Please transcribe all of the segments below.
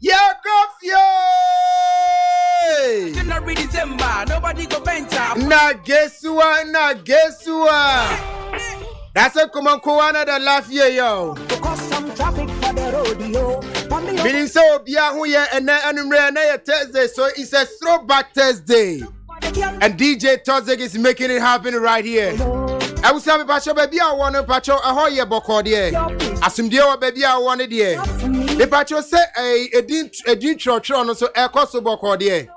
Yeah, coffee. Nobody go venture. Na guess what? That's a common corner that laugh here, yo. Because some traffic for the rodeo. Meaning so be a here and then Thursday, so it's a throwback Thursday. And DJ Toxic is making it happen right here. I will say, Pacho, baby, I want to Pacho a hoye bocodier. Assume dear, baby, I want it here. The Pacho say a din church on so a coso bocodier.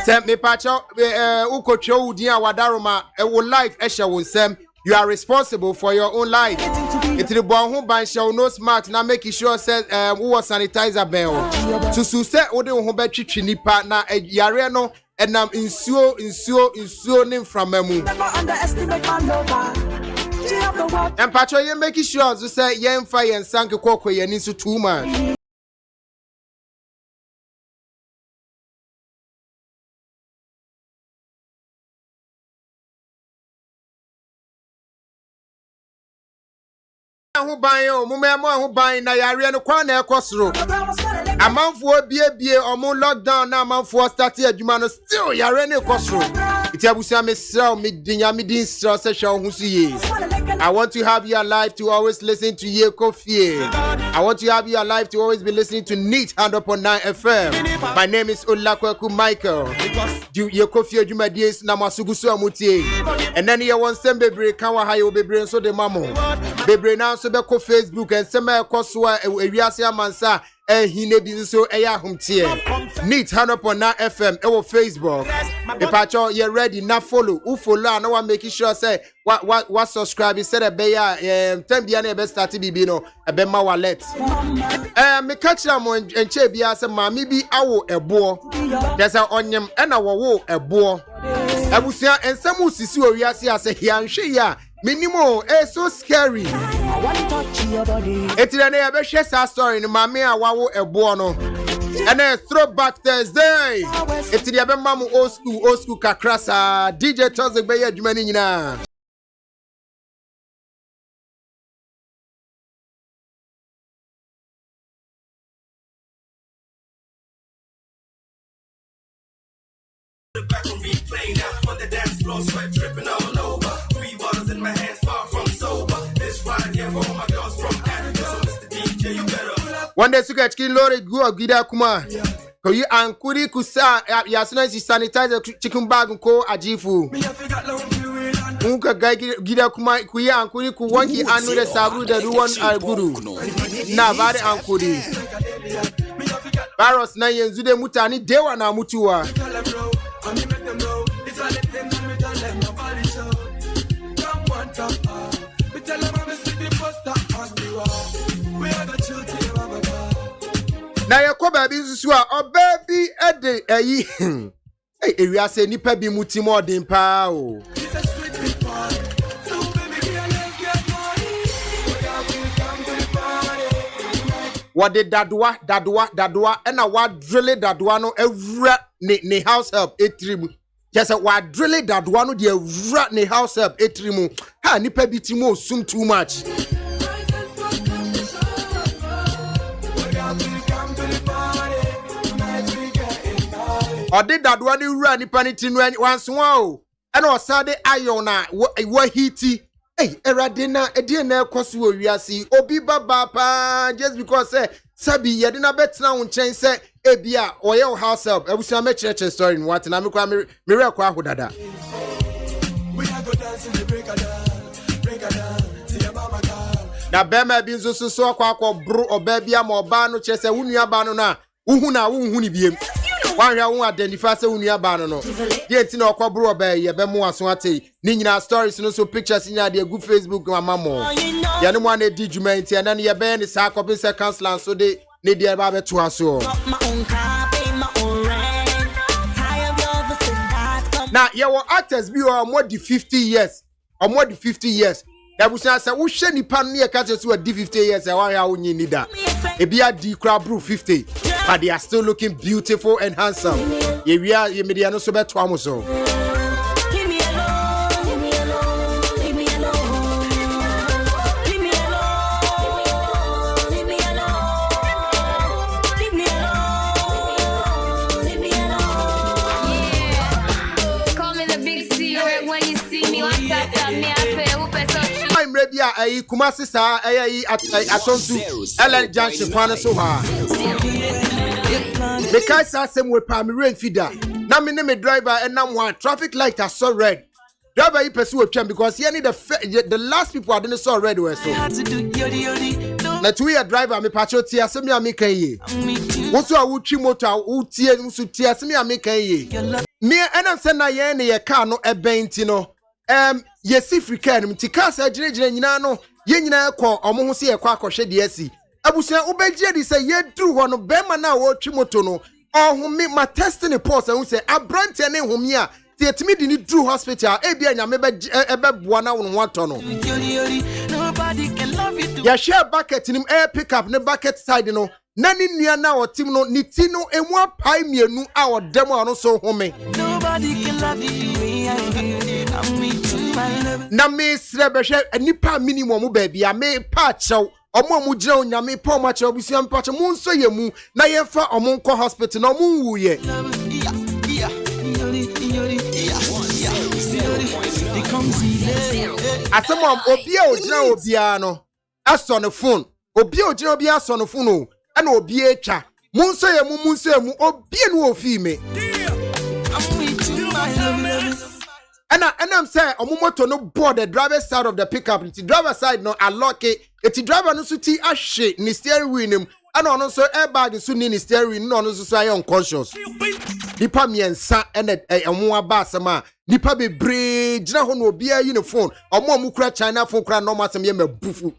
Send me Pacho, Uko Cho, dear Wadaruma, a will life, Esha will send. You are responsible for your own life. It's the one who by show no smart now making sure says who was sanitizer bell. To say Ode who bet chinipa na a yareno and nam insuo name from memu. And Pacho, you making sure to say yen fire and sank a cocoa and into 2 months. Who buy you, Mumma who buy na yari no kwana ekosro. A month for bie or more lockdown now month for start here jumano still yari no ekosro. Iti abusia me sell me dinya me din sell session who see. I want to have you alive to always listen to KO FIE. I want to have you alive to always be listening to Neat 100.9 FM. My name is OLA Michael. KO FIE juma dies na masugusu amutie. And then here one sem bebre kanwa hayo bebre so de mamo. Bebre now so be ko Facebook and sema ekoswa ewiase amansa hine bizo eya humtie. Neat 100.9 FM ewo Facebook. The patcho you ready now follow. Who follow and one making sure say what subscribe said a beya time na be start bibi no e be ma wallet. Me catch am and che bia say mami bi awo ebo. There's a onyem and a wo ebo. Abusia ensemu sisi owiase ase hianhwe ya minimo so scary. I want to touch your body. Etire na be share sa story ni mami awawo ebo no. And then throwback Thursday. Etire be mamu old school kakrasa. DJ Toxic be adwuma ni nyina. Back on replay now on the dance floor, sweat dripping all over. 3 bottles in my hands, far from sober. This right here for all my girls from Africa. So Mr. DJ, you better. One day suka chicken lorry go gida kuma. Ko yi ankuri kusa ya suna si sanitizer chicken bag ko ajifu. Unka gida kuma ku yi ankuri ku wanki anu da sabulu da ruwan alguru. Na bare ankuri. Virus na yanzu dai mutane dewa na mutuwa. Na yako baby nsusu a obaby ede ayi ewiase nipa bi mutim odin pa o. What did dadwa and a what drill dadwa no evra ne house help etrimu. Just a what drill dadwa no de evra ne house help etrimu. Ha nipa bi timo sum too much. Or did dadwa ni run nipa ni tinu once wow. And o sade ayona wa hiti. Hey, Eradina, Edina Kosu Wiasi, Obi Baba pa just because Sabi Yadina bet now on chain say Ebia or your house help. I wish I met church story in what and I'm a miracle. Hudada. Now, Bema Binzo so quack bro or baby am or bano chess a unia banana, Uhuna Uhuni beam. One who identify unia banano. Yet no quabro bay, Yabemo Swati, Nina stories and also pictures in their good Facebook, Mamma. Yanuane did you maintain and then your band is a copy seconds land so they need their barber to us. Now, your actors be more than 50 years or more than 50 years. That was answer. Who should ni pan near catches who are 50 years and why are you need that? A be a D crab brew 50, but they are still looking beautiful and handsome. Yeah, we are mediano so bad to bia ayi Kumasi sa ayi atonsu Ellen Junction kwan so ha because asem we pa me rain feeder na me ne me driver enam one traffic light are so red driver yi person we twem because here need the last people are didn't so red were so na two year driver me pacho tie asem ya me kan ye wo so a wo twi motor wo tie so tie asem ya me kan ye me enam se na ye ne ye car no ebenti no yesi frika no ti car sa gire nyina no ye nyina ekọ omo ho se ye kwa akọhwe de asi abusia ubegye di se ye dru ho no be ma na wo twi moto no ohumi ma test ne pulse hu se abrante ne humi a ti etimi di ni dru hospital e bia nya me be boa na wo ho to no ya share bucket nim air pick up ne bucket side no na ni nua na o tim no ni ti no emu apai mienu a o dem a no so home nobody can love you na me srebe hwe nipa minimum ba bia me pa chew omo mu gire onyame pa omo chew busia mpa chew mu nso ye mu na ye fa omo nko hospital na omo wuye asemom obi a ogina obia no aso ne phone obi a ogina obia aso ne phone o na obi etwa mu nso ye mu obi no ofi me and I'm saying, Omomoto no board the driver's side of the pickup. The driver's side no unlock it. The driver no suti ashe ni steering wheel him. And also airbag so ni steering wheel no so I unconscious. Nipa miensa and a basama. Nipa be bridge na ho no bia uniform. Omo mu kura China phone kura no masem ye me bufu.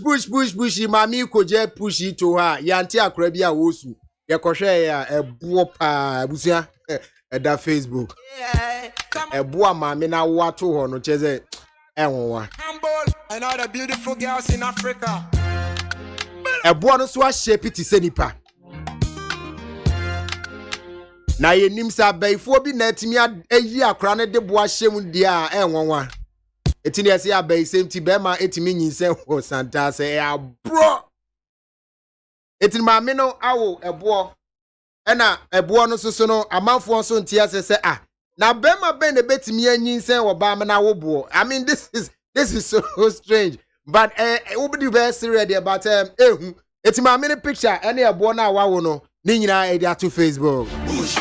push mami koje push to her yanti akra bia wosu ye kohwe ya ebuo pa abusia da Facebook ebuo mami na wato ho no cheze enwowa another beautiful girls in Africa ebuo no so a shape ti se nipa na yenim sa baifo bi na atimi ayi akra ne de boa hyem dia enwowa etini ese ya bai same be ma etimi nyinse ho santa se ya bro etini ma me no awo ebo ena ebo no soso no amanfo so ntia se na be ma be na betimi anyinse wo ba me na wo bo I mean this is so strange but we be very serious about ehu etini ma me picture ene ebo na awo no ni nyina e dia to Facebook bush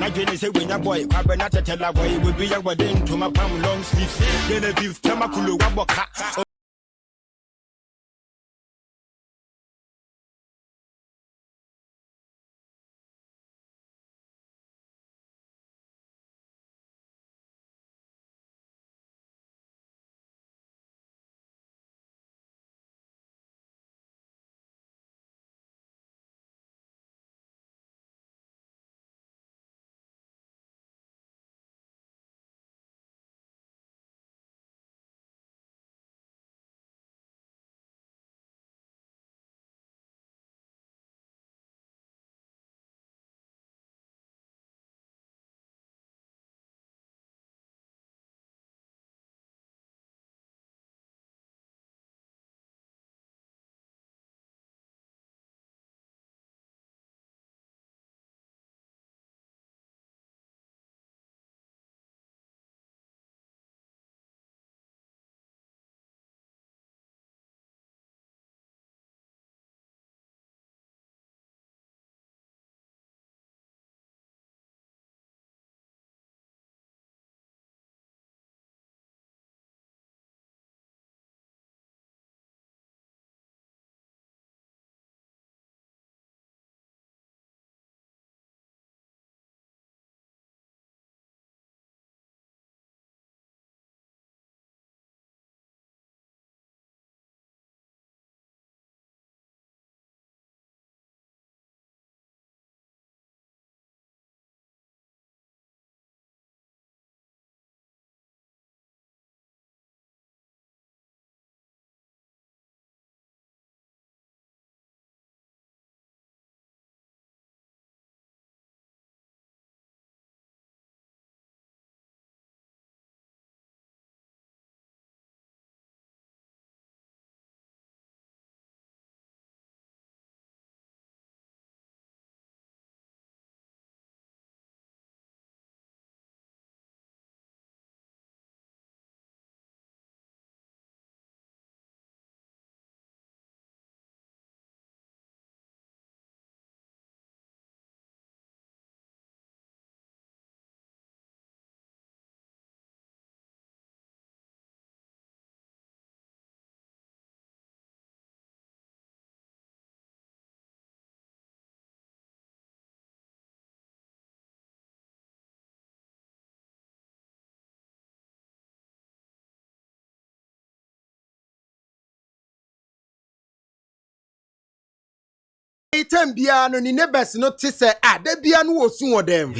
my journey say when your boy, I not tell a boy, will be your wedding to my palm long sleeves. Then if you've Tamakulu Waboka. item bia no ni neighbors no te se da bia no osu wodem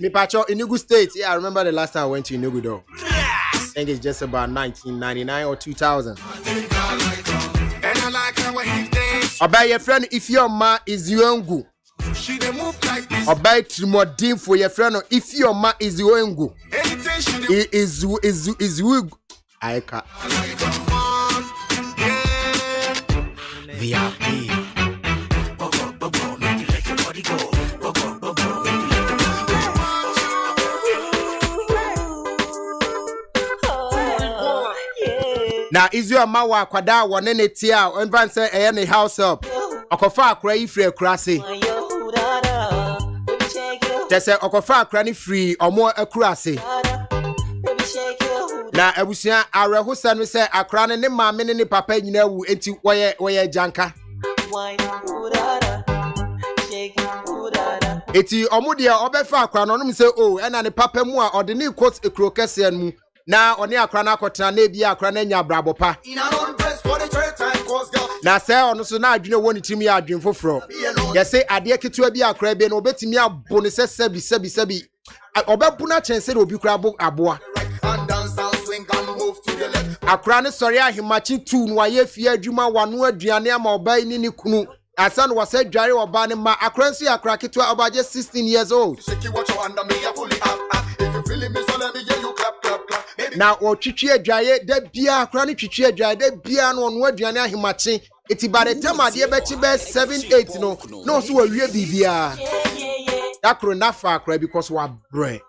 Me pacho Enugu State. Yeah, I remember the last time I went to Enugu though. I think it's just about 1999 or 2000. Obey your friend if your ma is Yongu. Obey Trimodin for your friend if your ma is Yongu. Is I can't. VIP. Now is your mawa kwada one netia and say any house up. Okofa akra free akurase. Just say okofa akra ni free or more akurase. Na abusia arehosa no say akra ne maame ne papa nyina wu enti woye janka. Eti omude obefa akra no say oh ena ne papa mu a ode ne quote ekrokese mu na oni akra na akotena na ebi akra na nya brabo pa. Na say ono so na adwene woni timi ya adwen foforo. Ye say ade ketewa bi akra bi na obetimi abo ne se sebi obebu na chense obi kra aboa. Akra ne sori ahimachi tu no aye fie adwuma wano aduane ama obai ni kunu asa no wase dware oba ne ma akra nso akra ketewa obaje 16 years old. Na o twitwi adwaye da bia akra ne twitwi adwaye da bia no ono aduane ahimachi eti bare temade bechi be 7-8 no so wawie bibia akro nafa akra because wa bre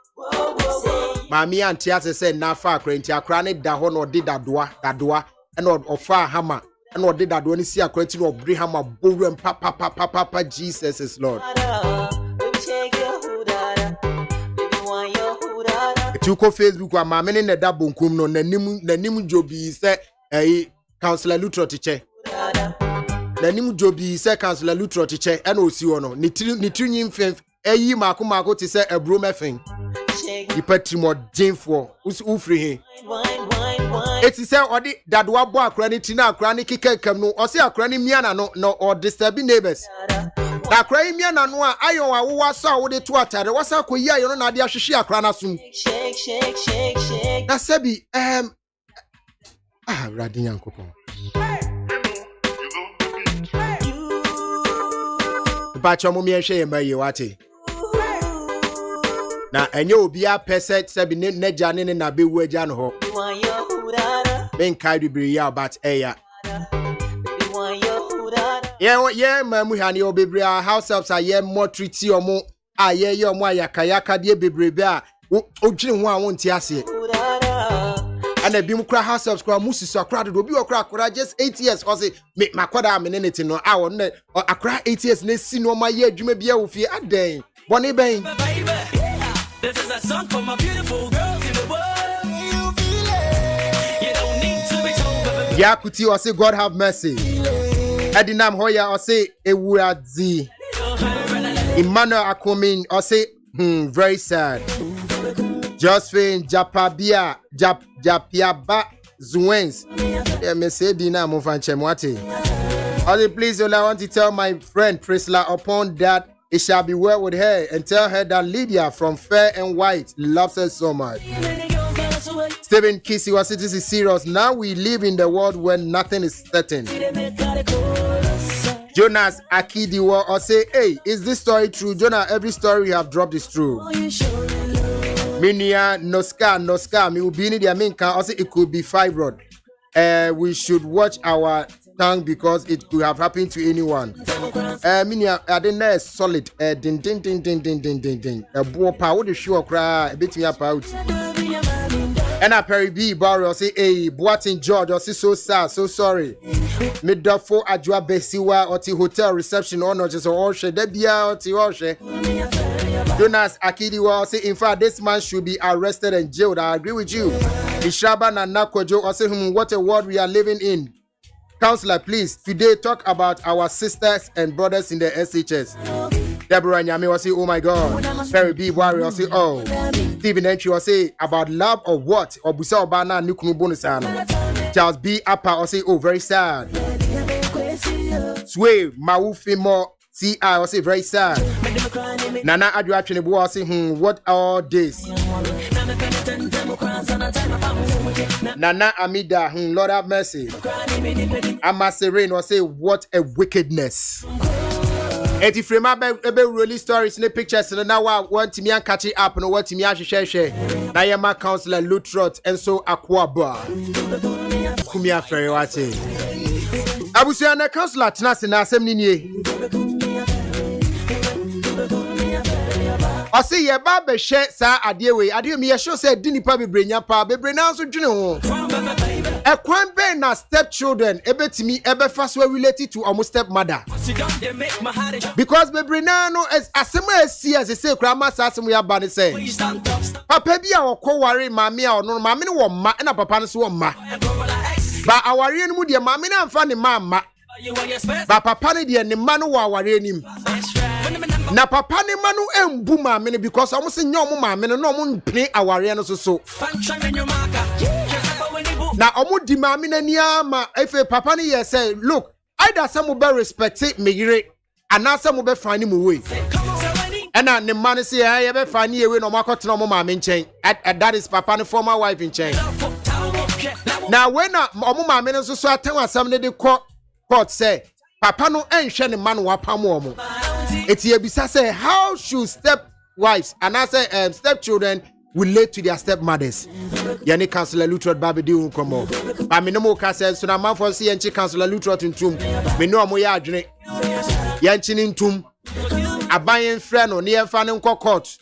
Mami anti ase say nafa akra nti akra ne da ho no de dadoa and ofa hama and ode dadoa ni si akra nti no bre hama bowrem papa Jesus is Lord. Tuko Facebook wa mame ne da bonkum no nanim jobi se Councillor Lutro tiche. Nanim jobi se Councillor Lutro tiche and osi ono ni trinyim fem mako ti se ebro mefen. Ipatrimo jinfo ufri he. Eti se odi dadoa bo akra ni tina akra ni kikekam no o se akra ni miana no or disturbing neighbors. Akra imi na no a ayo awowa so a wo de to atare wasa koyi ayo no na de ahwehwe akra na sum shake na sabi radin yankopon bacho mo mi ehwe ye maye wate na enye obi a pese sabi ne naja ne na bewu aja no ho ben kai bibiri ya but eya Yeah, mamu hani obebri house helps are ye more treaty omo aye ye omo ayakayaka de bebrebe a odwene ho a wonti ase ana bi mu kra house helps kra mususu akra do obi okra just 8 years o say makwada amenity no a won akra 8 years na si no ma ye adwuma bia wo fie adan boni ben. This is a song for my beautiful girls in the world. You feel it. You don't need to be told. Yakuti o say God have mercy. Adinam Hoya or say Ewuadzi Emmanuel Akomin or say very sad. Josephine Japabia Japiaba Zuens. Yeah, me say Dina Mofanchemwati. Also, please, all I want to tell my friend Priscilla upon that it shall be well with her and tell her that Lydia from Fair and White loves her so much. Stephen Kissy was it is serious. Now we live in the world where nothing is certain. Jonas Akidiwa or say, hey, is this story true? Jonah, every story you have dropped is true. Minia Noska, me ubini dia minka or say it could be fibroid. We should watch our tongue because it could have happened to anyone. Minia, I didn't know solid. Ding. A boy power the show cry a bit me up out. And I Perry B Barry or say, hey, Boatin George or say so sad, so sorry. Midafo Ajwa Besiwa or the hotel reception or not just or she debia or the Oshe. Jonas Akidiwa say, in fact, this man should be arrested and jailed. I agree with you. Ishaba and Nakwajo or say, what a world we are living in. Counselor, please, today talk about our sisters and brothers in the SHS. Deborah Nyame will say, oh my God. Perry B Barry will say, oh. Stephen Entry will say, about love or what? Or Busa Obana Nukunu Bonusano. Charles B. Appa will say, oh, very sad. Sway Mawufi Mo C.I. will say, very sad. Nana Adu actually was saying, what are this? Nana Amida, Lord have mercy. Amaserin was say, what a wickedness. Eti frame ebe really stories in the pictures and now want me and catch it up and what me share. Na yema counselor Lutrot and so Aquaba. Kumia Ferriwati. Abusiana counselor Tnas na semni. I say ye ba share sa adewe ade me show say dinipa bebrenya pa bebrena so dwene ho. A kwan be na stepchildren ebetimi ebefa so related to almost stepmother. Because bebrena no as asema esi as say kra ma sa asem ya ba ne say. Papa bi a okoware maame a ono maame ne wo ma na papa ne so wo ma. Ba aware ne mu de maame na amfa ne ma. Ba papa ne de ne ma no wo aware nim. Na papa ne ma no embu maame ne because omo se nya omo maame no omo mpne aware no so. Na omo di maame na ni ama efe papa ne ye say look either some will be respect me yire and now some will be finding me way. And now the man say I be finding a way no makotena omo maame nchen. That is papa ne former wife nchen. Now when omo maame no so aten asam ne de court say papa no enhwe ne man wapam omo. Eti ebisa say how should step wives and I say stepchildren relate to their stepmothers. Yani Councillor Lutrot Babi di unkomo. Ba me no mo ka say so na man for see enchi Councillor Lutrot ntum. Me no mo ya adwene. Yanchi ntum. Aban frɛ no ne yɛmfa ne nkɔ court.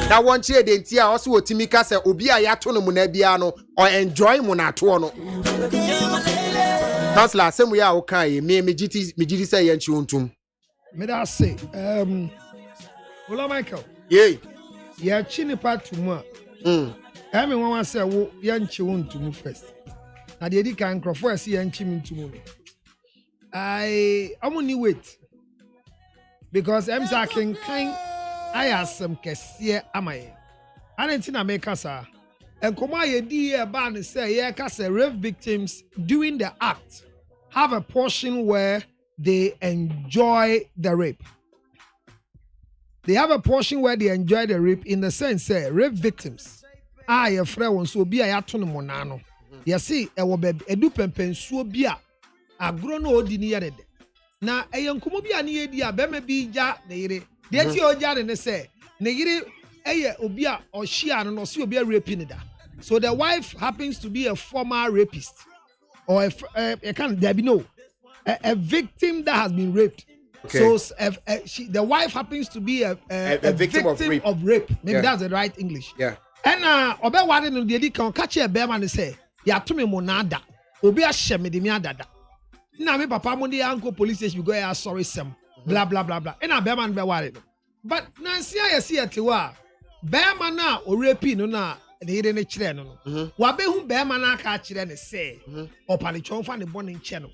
Na wɔnche de ntia a ɔso otimi ka sɛ obi a yato no mu na bia no or enjoy mu na to no. Councillor asɛm ya wo kai me giti sɛ yɛnchi ntum. Me da say Ola Michael. Yey. Ya chini part to mu. Me wan say wo yanchi wo ntum first. Na de edi kan crofo ase yanchi mi ntum no. I'm only wait. Because I'm saying kind I asem kese amaye. Anenti na make sa. Enkoma ye di e ba ne say ye ka say rape victims during the act have a portion where they enjoy the rape. They have a portion where they enjoy the rape in the sense say rape victims your friend won so bi a yato no monano. You see e wo be edu pempensuo bi a agro no odi ni yede. Na eyankomo bi a ne yedi a be ma bi ja ne yire. De ti o ja ne say ne yire eye obi a ohia no so obi a rape ni da. So the wife happens to be a former rapist or a victim that has been raped. Okay. So the wife happens to be a victim of rape. Maybe that's the right English. Yeah. And obe wade no de kan catch a bear man say ya to me monada. Obi a sheme de me adada. Na me papa mo dey anko police station go ya sorry sem. Blah blah blah blah. And a bear man be wade. But Nancy I see at wa bear man na o rape no na de ire ne kire no no. Wa be hu bear man aka kire ne say opale chonfa ne born in channel.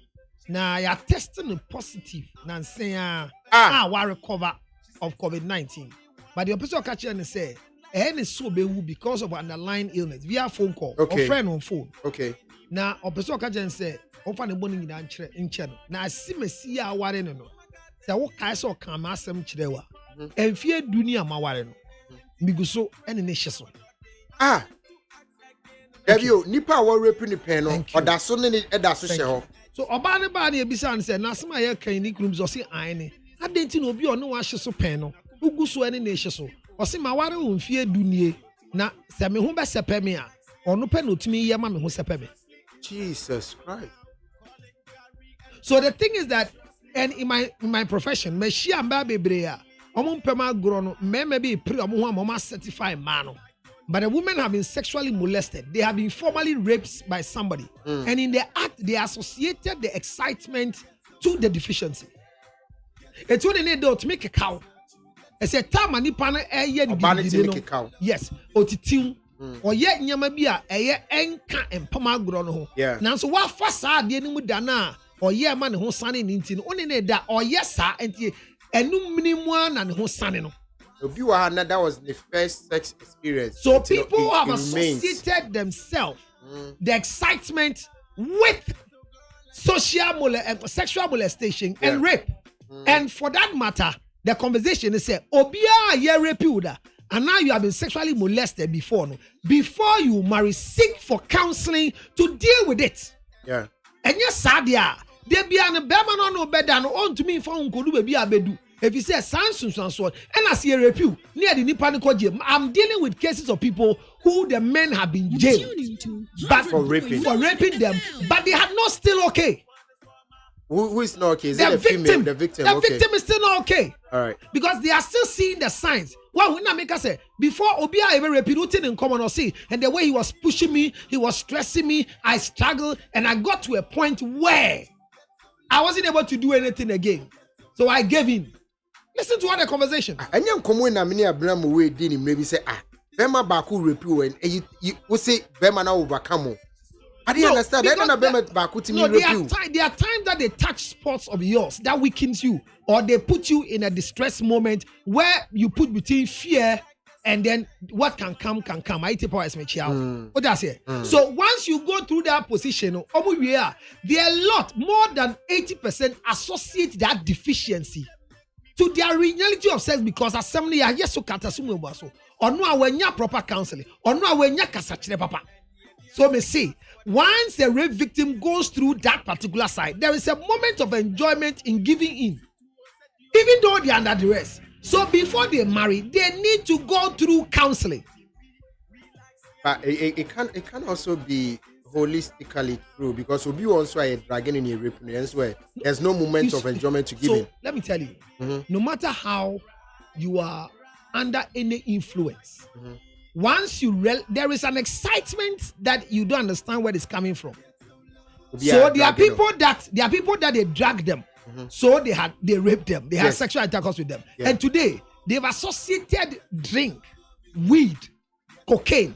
Now you're testing positive. Now saying we recover of COVID-19. But the person catching and say, "Eh, so be because of underlying illness via phone call or friend on phone." Okay. Now, a person catching and say, "Open the morning in channel." Now I see me see ya ware no. Say what kai so kan masem chirewa. Enfie dunia ma ware no. Miguso ene ne hyeso. Devio nipa wa rape ni pen no. Odaso ne edaso hye ho. So oba ne ba na ebisa an say na asema ye kan ni krum zo se an ne adenti na obi ono wa hye so pen no ugu so ene na hye so o se ma ware wo mfie dunie na se me ho be sepe me a ono pe na otimi ye ma me ho sepe me. Jesus Christ. So the thing is that and in my profession me shia mba bebre a omo mpema agro no me be pre omo ho am certify man no. But the women have been sexually molested. They have been formally raped by somebody. And in the act, they associated the excitement to the deficiency. It's when they need to make a cow. It's a time and nippana cow. Yes. Or titiu. Or yet nyamabia a enka and pamagrono. Yeah. Now so what facade the mudana or yeah man who sunny nintin only that or yes sir and no minimum and who sunny no. That was the first sex experience. So people have associated themselves the excitement with sexual molestation and rape. And for that matter, the conversation is say, Obia ye rape you da. And now you have been sexually molested before. No? Before you marry, seek for counseling to deal with it. Yeah. And yes, Sadia, there be an Bema no better no on to me for Uncle baby abedu. If you say Samsung and so on, and I see a review near the Nipanico gym, I'm dealing with cases of people who the men have been jailed but for raping them, but they are not still okay. Who is not okay? Is The it victim. female? The victim. The Okay. victim is still not okay. All right. Because they are still seeing the signs. Well, when I make us say, before Obia ever repeated in common or see, and the way he was pushing me, he was stressing me, I struggled, and I got to a point where I wasn't able to do anything again. So I gave in. Listen to all the conversation. And you come in and many Abraham way did him maybe say, Bema Baku repeal and you say Bema now overcome. I didn't understand. I don't know Bema Baku to me repeal. There are times that they touch spots of yours that weakens you, or they put you in a distress moment where you put between fear and then what can come can come. I take power as my child. What does it? So once you go through that position, there are a lot more than 80% associate that deficiency to their reality of sex because assembly are yes so katasumu baso or no awenya proper counseling or no awenya kasachire papa. So me say once the rape victim goes through that particular side, there is a moment of enjoyment in giving in, even though they are under duress. So before they marry, they need to go through counseling. But it can also be holistically true because we also are dragging in a rape where there's no moment of enjoyment to give in. Let me tell you, no matter how you are under any influence, once you there is an excitement that you don't understand where it's coming from. So there are people that they drag them. So they rape them. They have sexual intercourse with them. And today they've associated drink, weed, cocaine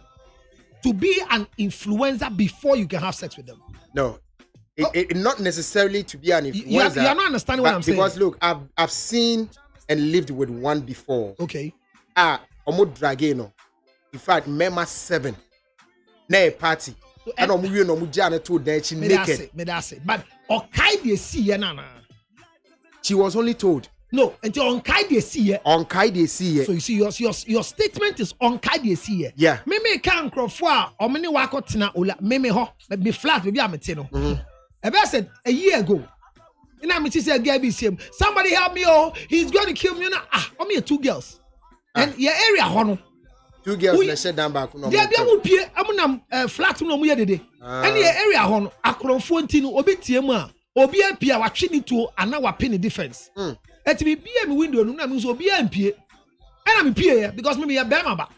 to be an influencer before you can have sex with them. No, it not necessarily to be an influencer. You are not understanding what I'm saying. Because look, I've seen and lived with one before. Okay. Omo drageno. In fact, Mema 7. Na a party. And omu no mu jana to there she naked. But Okai de see nana. She was only told. No, until Onkai de see. Onkai de see. So you see your statement is Onkai de see. Yeah. Me can crofwa or many wako tina ola me ho be flat baby ametino. I said a year ago. And I'm saying somebody help me, oh, he's going to kill me. Only 2 girls. And your area hono. 2 girls na shut down back no. They be am pie am flat no mu yedede. And your area hono akronfo ntinu obi tie mu a obi ampie wa twe ni to ana wa pin defense. Et me be me window no na me so obi ampie. And I'm pie because me ya bema ba.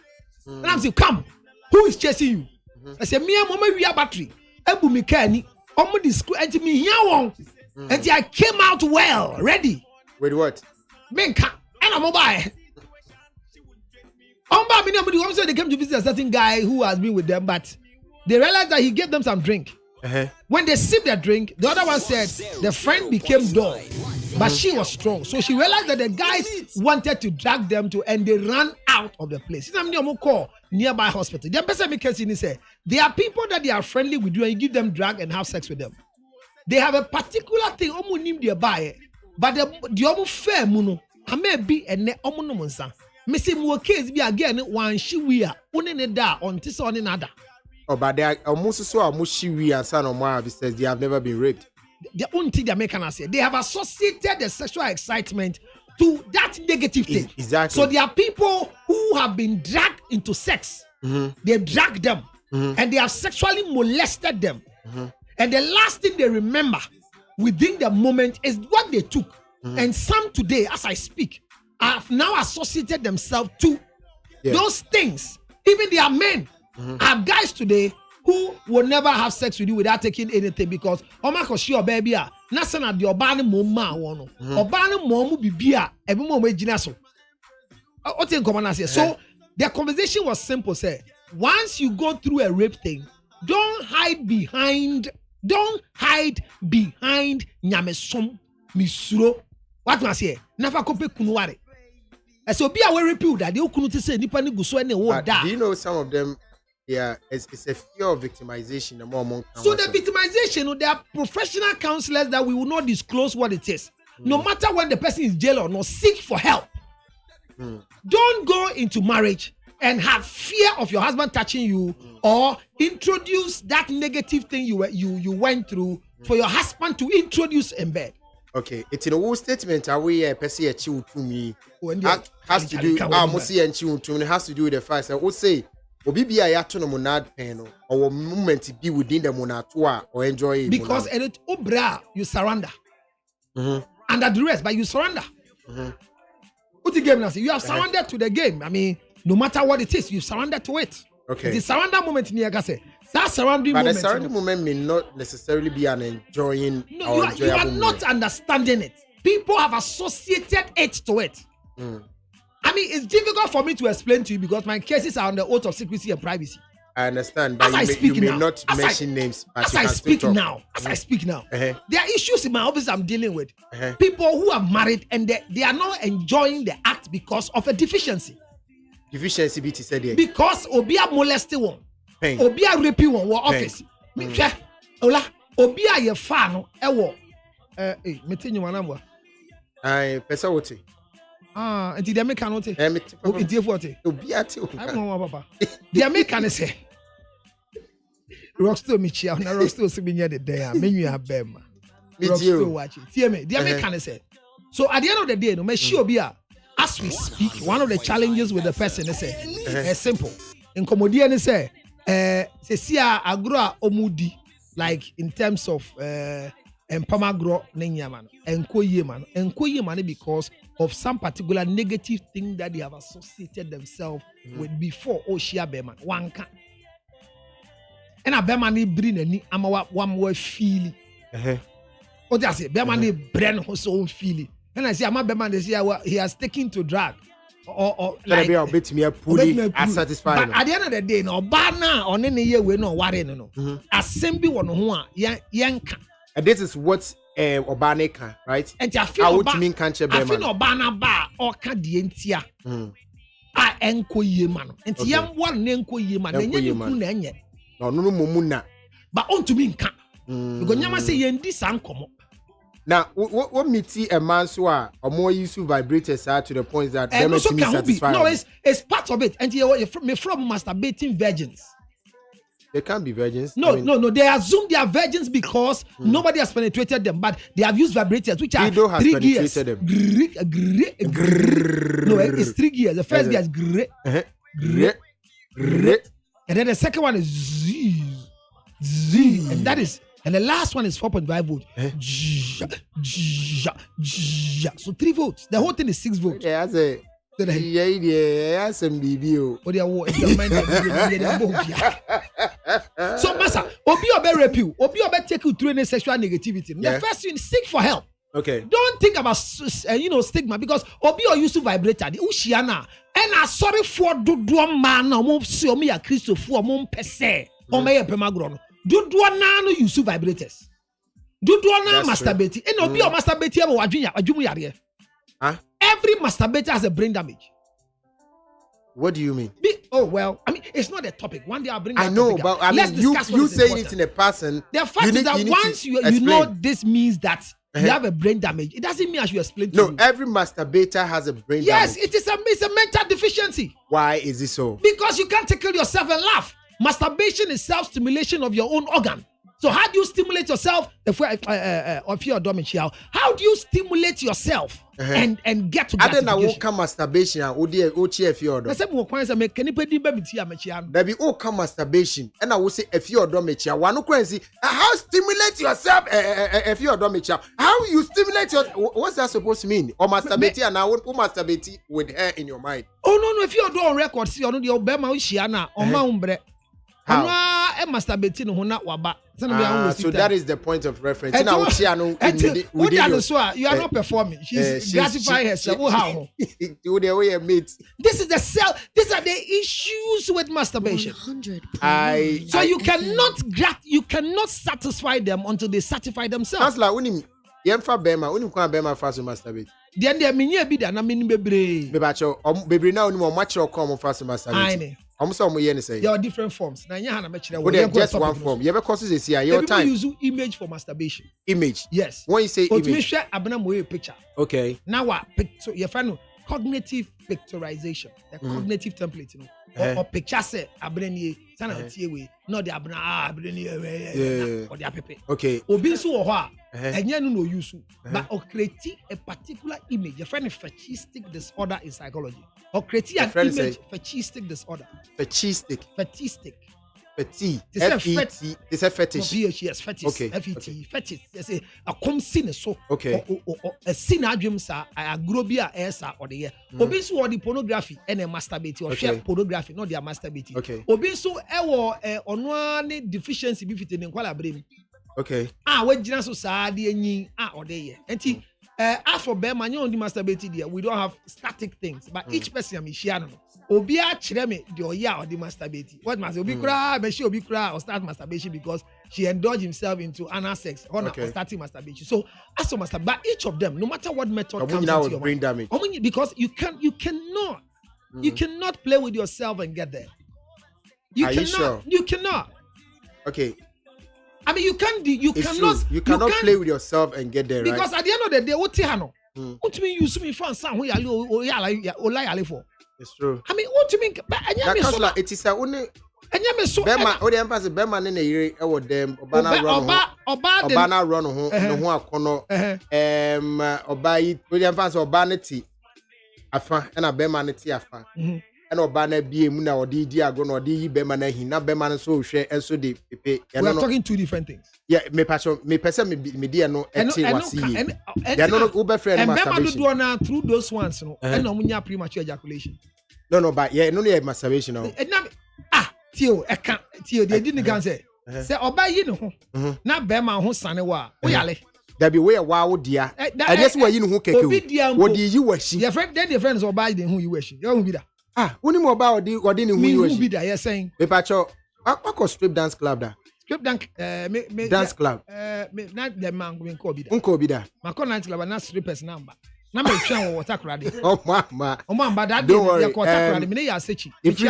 And I'm say come, who is chasing you? I say me am mama wi battery. Ebu me car ni omo the school and me hia won. And I came out well, ready. With what? Menka and I'm mobile. They came to visit a certain guy who has been with them, but they realized that he gave them some drink. When they sipped their drink, the other one said the friend became dull, but she was strong. So she realized that the guys wanted to drag them to, and they ran out of the place. Call nearby hospital. The person make say there are people that they are friendly with you, and you give them drug and have sex with them. They have a particular thing. But the fair muno, I may be a ne omunomonsa. Missing more case be again one she we are only da on this on another. Oh, but they are almost so mushy and son of my says they have never been raped. The only thing they make say they have associated the sexual excitement to that negative thing. Exactly. So there are people who have been dragged into sex. They drag them and they have sexually molested them. And the last thing they remember within the moment is what they took. And some today, as I speak, have now associated themselves to those things. Even their men are guys today who will never have sex with you without taking anything because your baby nothing at your body mama one or bani momu bibia every moment jinaso. So the conversation was simple. Say once you go through a rape thing, don't hide behind nyamesom misuro. What must say? Never copy kunuare. So be aware repeal that you couldn't say nipa ni guso any word that. Do you know some of them? Yeah, it's a fear of victimization among so the victimization, there are professional counselors that we will not disclose what it is. No matter when the person is jail or not, seek for help. Don't go into marriage and have fear of your husband touching you or introduce that negative thing you went through for your husband to introduce in bed. Okay, it's in a whole statement. Are we a person a chill to me? Has to do. And chill to me has to do with the fact that we say, "Obi be a yatono monad pen or moment be within the monatua or enjoy." Because it obra you surrender. Under duress, but you surrender. What the game now? You have surrendered to the game. I mean, no matter what it is, you surrender to it. Okay. The surrender moment in Yagase. That surrounding moment. But the surrounding moment may not necessarily be an enjoying. No, you are not understanding it. People have associated it to it. I mean, it's difficult for me to explain to you because my cases are on the oath of secrecy and privacy. I understand, but you may not mention names. As I speak now, there are issues in my office I'm dealing with. People who are married and they are not enjoying the act because of a deficiency. Deficiency BT said there. Because Obia molested one, Obia raping one, office. Ola, Obia ye fan, ewo. Meeting you one number. I person and the American note. It's what? Obia, I don't know, Papa. The American say. Rockstone Michelle, na Rockstone Sibinya the day, menu have Bema. Rockstone watch it. Hear me, the American say. So at the end of the day, no, me sure be as we speak, one of the challenges with the person is simple. In Comodian say, see agro omudi, like in terms of empamagro nenyaman, enkoye man, because of some particular negative thing that they have associated themselves with before Oshia Beman. One can. And a Beman bring any amawa one more feeling. What does it? Beman brain his own feeling. And I say, I'm a Beman this year, he has taken to drag. Or like a bit me a pulley as satisfied. But at the end of the day, no, Bana on any year we know what no. Assembly one who yanka. And this is what Obaneka, right? And I feel mean can't you be man? I feel Obana ba or Kadientia. I enko ye man. And yam one nenko ye man. And you kunenye. No mumuna. But on to me can. Because Yama say yendi san come. Now, what me see a man so or more useful vibrators are to the point that them to me satisfied. No, it's part of it. And you from masturbating virgins. They can't be virgins. No, no. They assume they are virgins because nobody has penetrated them, but they have used vibrators, which are 3 gears. No, it's 3 gears. The first gear is and then the second one is Z, and that is, and the last one is 4.5 volts. So 3 volts. The whole thing is 6 volts. Yeah, that's it. Yeah, some BBO. So, Master, Obi Obe rape you, Obi Obe take you through any sexual negativity. The first thing, seek for help. Okay. Don't think about stigma because Obi or used to vibrate at the Ushiana. And I'm sorry for do man or move see me a Christo for mum per se or may a pemagron. Do nano use vibrators. Do na masturbate. And Obi or masturbate or Jumia. Huh? Every masturbator has a brain damage. What do you mean? Oh well, I mean it's not a topic. One day I'll bring. I know, but I mean you saying it in a person. The fact is that once you know this means that you have a brain damage, it doesn't mean I should explain to you. No, every masturbator has a brain damage. Yes, it's a mental deficiency. Why is it so? Because you can't tickle yourself and laugh. Masturbation is self-stimulation of your own organ. So how do you stimulate yourself? Of your Michelle, how do you stimulate yourself and get to gratification? I don't know what masturbation. I said, "What kinds of can you pay the baby tea? There be all come masturbation, and I will say if you're Michelle, one crazy. How stimulate yourself? If you're Michelle, how you stimulate your? What's that supposed to mean? Or masturbate and I won't masturbate with her in your mind. Oh no! If you're doing records, you're not the Obama Shiana or Maumbre. How? Masturbating who not waba. So that is the point of reference. You are not performing. She's gratifying herself. How? This is the cell. These are the issues with masturbation. So you cannot satisfy them until they satisfy themselves. That's like when you Bema fast to masturbate. Then they mean be that I mean bebre. Bebacho, bebre now no much or come fast to masturbate. Almost all my say. There are different forms. Now, Just one form. You ever causes this here. Your time. Use image for masturbation. Image. Yes. When you say image. Share a picture. Okay. Now what? So you find cognitive picturization. The cognitive template, you know. Or picture say abreni sana tie not the abna abreni or the apepe. Okay. Obi so or ha. Enya no use but or create a particular image. You find a fetishistic disorder in psychology. Or create an image fetishistic disorder. Fetishistic. Fetish. F-E-T. It's a fetish. Yes, fetish. Okay. F-E-T. Fetish. There's a come sin so. Okay. Or a sin dreams are a grobia esa or the year. Obinsu or the pornography and a masturbate or share pornography, not their masturbating. Okay. Obinsu on one deficiency befitting in Qualabrim. Okay. What general society or the year. And as for Berman, you only masturbated here. We don't have static things, but each person is sharing. Obia chireme the oya or the masturbate. What must Obi cry? But she Obi cry or start masturbation because she indulged himself into anal sex or starting masturbation. So as for masturbate, but each of them, no matter what method comes into your brain damage. Because you cannot play with yourself and get there. You cannot. Okay. I mean, you cannot play with yourself and get there, because at the end of the day, what do you mean you me for son who you for? It's true. I mean, what do you mean? But it is only Bema, or the emphasis Bema in a year, or them, Obana run home, no one or buy it with the emphasis of vanity. Afa and a Bemanity afa. And Obana be Muna or Diagon or D. Bemana, he not Beman so share and so deep. We are talking two different things. Yeah, me person, me dear no, and they're not Uber friend. And Bema do now through those ones, and no premature ejaculation. No, but yeah, no need masturbation now. Tio, I can't. Tio, they didn't say. Say, Oba, you know, not Bema who Sanewa, Oyale. There be way a wow, dear. And that's why you know who can what do you wish? Your friend, then your friends or buy them who you wish. You won't be there. Only more about the or didn't who you be there. You're saying, Pacho, what was strip dance club there? Strip dance, dance club. Not the man going to be there. Uncle be there. My night club, not strippers number. Number of water crowd. Oh, mama. Oh, man, but that don't worry. If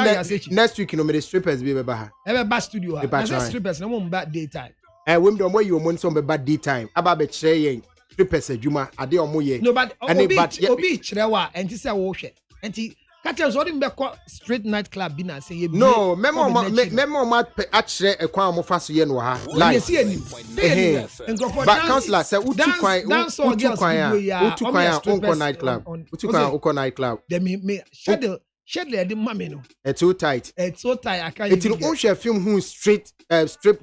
next week, you know, me the strippers be better. Ever bad studio. Strippers, no more bad daytime. And when the way you want some bad daytime, about be saying strippers, Juma, I did moye. No, but Obi Chrewa, and this a wash. And he catches what in the street nightclub dinner say, no, memo, actually, a quam of fast yen wa. Like, but councillor said, Utu nightclub. Then me schedule the mammy. It's too tight. It's so tight. I can't. It's an ocean film who strip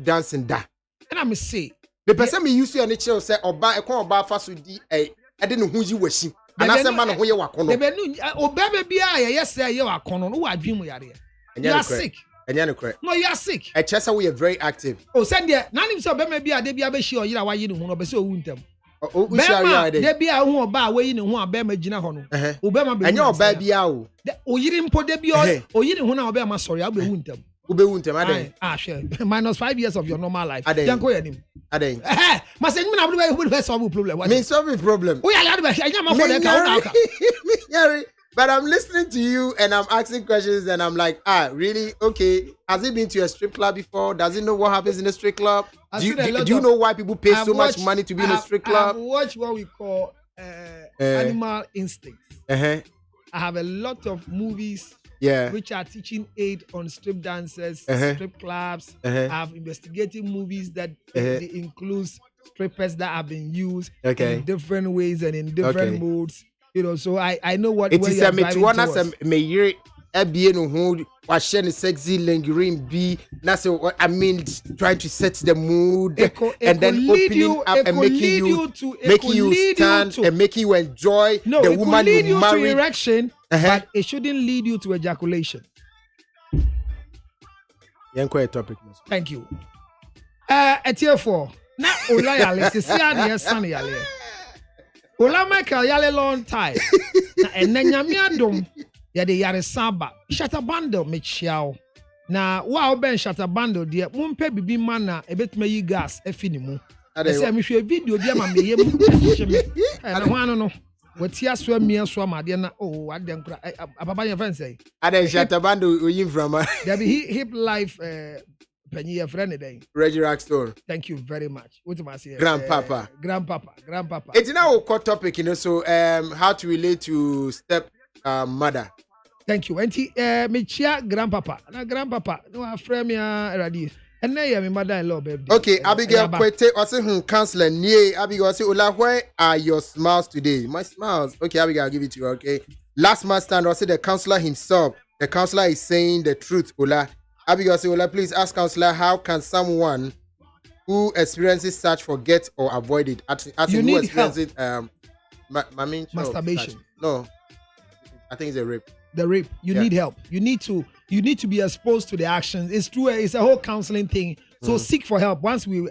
dancing da. And I'm say the person me used to an child say or buy a corn bar fast with the I didn't know who you were she. And I said, man, who you were on. Oh, baby, yes, sir, you are con. Who are dreaming? You are sick. And you're correct. No, you are sick. At Chester, we are very active. Oh, send there. None of them may be a debut. I sure you are why you don't want to be so winter. There be a who about way in one Bema Gina Hono. Obama, and your baby out. Oh, you didn't put debut or you didn't want to be sorry. I'll be winter. Minus 5 years of your normal life. I don't go him. I don't. Must say, I'm going to solve a problem. Me solve a problem. We are but I'm listening to you and I'm asking questions and I'm like, really? Okay. Has he been to a strip club before? Does he know what happens in a strip club? Do you know why people pay so much money to be in a strip club? I watch what we call animal instincts. I have a lot of movies which are teaching aid on strip dancers, strip clubs. I have investigative movies that they include strippers that have been used in different ways and in different modes. You know, so I know what it is. Washing sexy lingerie be that's what I mean, trying to set the mood and then opening up and making you stand and making you enjoy the woman you marry. To erection, but it shouldn't lead you to ejaculation. Topic. Thank you. At here for now, Ola Yale, see how the son Yale. Ola Michael Yale long time, and then Yamiadum. Ya de yare saba shatter bundle Michelle na wa oben shatter bundle de mumpe bibi mana ebetuma yi gas afini mu say me hwe video de ma me yem hwe me na ho ano no Watia swam me swam Adiana. Oh, I didn't cry. Papa, your friend say. I didn't shut a band with from There be hip life penny a friend day. Reggie Rackstone. Thank you very much. What am I saying? Grandpapa. Grandpapa. It's now a core topic, you know, so how to relate to step mother. Thank you. And me chia grandpapa. Na grandpapa. No, I frame me already. And now my mother-in-law, baby. Okay, Abigail Kwete, also counselor near Abigail say, Ola, where are your smiles today? My smiles. Okay, Abigail, I'll give it to you. Okay. Last man stand, I say the counselor himself. The counselor is saying the truth, Ola. Abigail say, Ola, please ask counselor, how can someone who experiences such forget or avoid it? You need help. Masturbation. No, I think it's a rape. The rape. You need help. You need to be exposed to the actions. It's true. It's a whole counseling thing. So seek for help. Once we you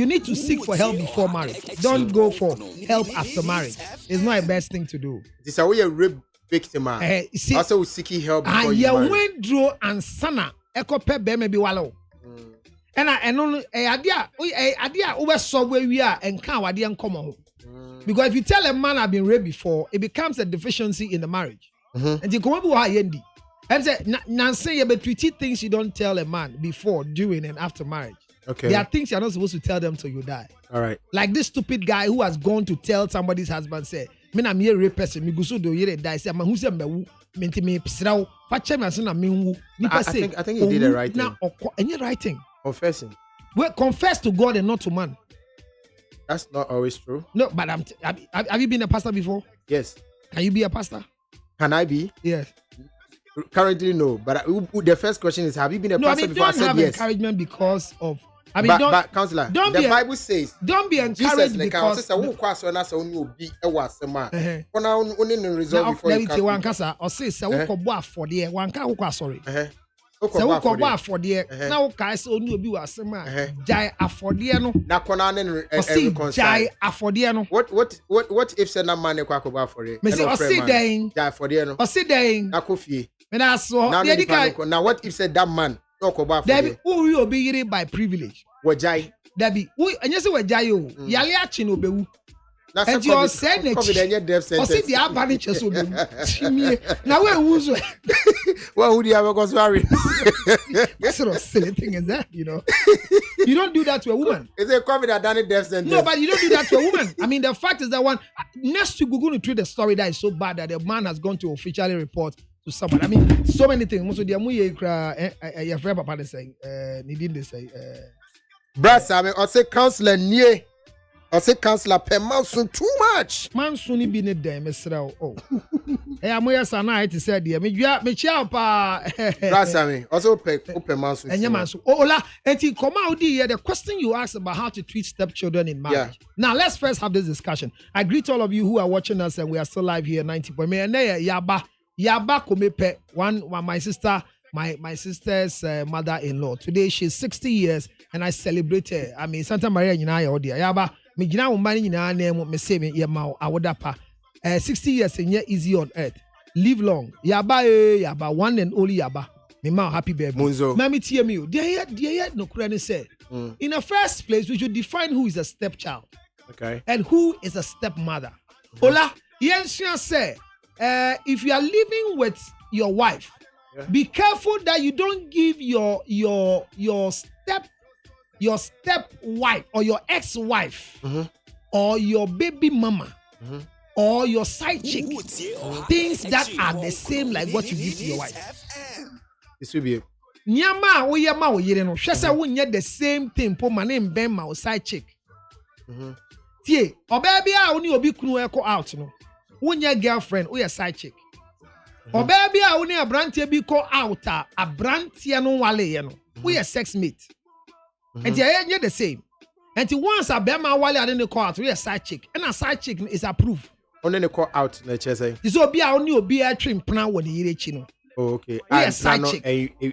need to seek for help before marriage. Don't go for help after marriage. It's not the best thing to do. This is a way a rape victim. Also seeking help before you marry. When draw and sana echo pe be maybe wallow. And idea over so where we are and can't wadi and come on. Because if you tell a man I've been raped before, it becomes a deficiency in the marriage. And you come up with yendi. And say, Nancy, you but treat things you don't tell a man before, during, and after marriage. Okay. There are things you're not supposed to tell them till you die. All right. Like this stupid guy who has gone to tell somebody's husband, say, "Me na me a rape person. Me gusu do yere die. Say, man who say me wu. Me nti me psiraw. Fache me ase na me wu." I think he did the right thing. And you're writing. Confessing. Well, confess to God and not to man. That's not always true. No, but have you been a pastor before? Yes. Can you be a pastor? Can I be? Yes. Currently, no. But the first question is, have you been a pastor before? I said don't have yes. Encouragement because of. But counselor, the Bible says, don't be encouraged because. Now, what if said man for it? Now what if said that man Debbie, who will be by privilege? Wajai. Debbie, who and yes, we're Jayo, Yaliachin Obewu. And you're saying it. Or see the Abaniches will be. Now, where was it? Well, would you have a sorry? What sort of silly thing is that? You know, you don't do that to a woman. It's a COVID that done it death sentence. No, but you don't do that to a woman. I mean, the fact is that one next to Google to treat the story that is so bad that the man has gone to officially report to someone. I mean, so many things. Most of the your friend Papa saying, needing to say, Brass, I mean, I say counselor near. I say counselor per monsoon too much. Man soon be need them, Mr. Oh. Hey, I'm here sana to say dear. Me chia pa. Brass, I mean, also per monsoon. And your man so Ola, and he come out here. The question you asked about how to treat stepchildren in marriage. Yeah. Now let's first have this discussion. I greet all of you who are watching us, and we are still live here 90. And Yaba Komepe, one my sister, my sister's mother-in-law. Today she's 60 years, and I celebrate her. I mean, Santa Maria, you know, Yaba. Me gina umani na name me say me yema awodapa. 60 years and yet easy on earth. Live long. Yaba one and only Yaba. Me ma happy baby. Munzo. Mami tia me. Dear no kurani say. In the first place, we should define who is a stepchild. Okay. And who is a stepmother. Ola, Yensia say, if you are living with your wife, be careful that you don't give your step wife or your ex-wife or your baby mama or your side chick things that are the same like what you give to your wife. This will be Nyama o yema o yire no hwese wo nye the same thing po ma na mbem ma o side chick. Tie oba bia a oni obi kunu eko out no wo nye girlfriend o ye side chick. Oba bia a oni abrantie bi ko out a abrantie no wale ye no wo ye sex mate. And you're the same. And once a bema wale I didn't call out, we a side chick. And a side chick is approved. Only the call out the chest. This will be only be a trim plan when you reach you. Oh, okay. We a side chick.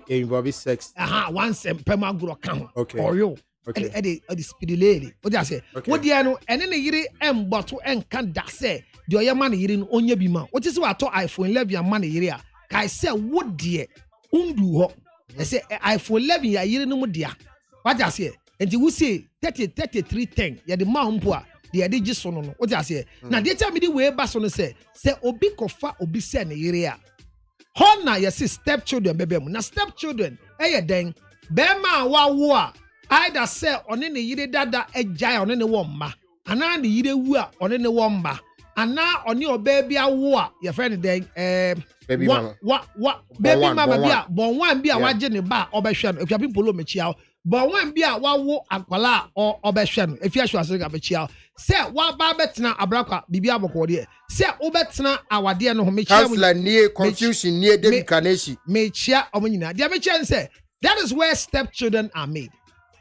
Involve sex. Once a pema grow account. Okay. Or you. Okay. The speedy lady. What do I say? What do you know? And then the yiri bottle and can that say, do your money yirin on your bima? What is what I thought iPhone 11 your money here? I say, what dear? Undu ho. I say, iPhone 11 ya yirin no dear. What I say? and you will say 3310 ya the mampoa the adiji sono no what I say na de tell me the way back on say obi kofa obi se ne yere a ho na yes stepchildren bebe mu na stepchildren den be ma wawo a either say one ne yere dada agya one ne wo mma ana ne yere wu a one ne wo mma ana one oba bia wo a your friend den baby mama bia bon wan bia waje ne ba obehwe no efia polo mechia bon wan bia wawo akwala obehwe no efia hwa so ga mechia se wa ba betena abrakwa bibia boko de se obetena awade no ho mechia counselor nie confusion nie delicacy mechia omanyina dia mechia say that is where stepchildren are made.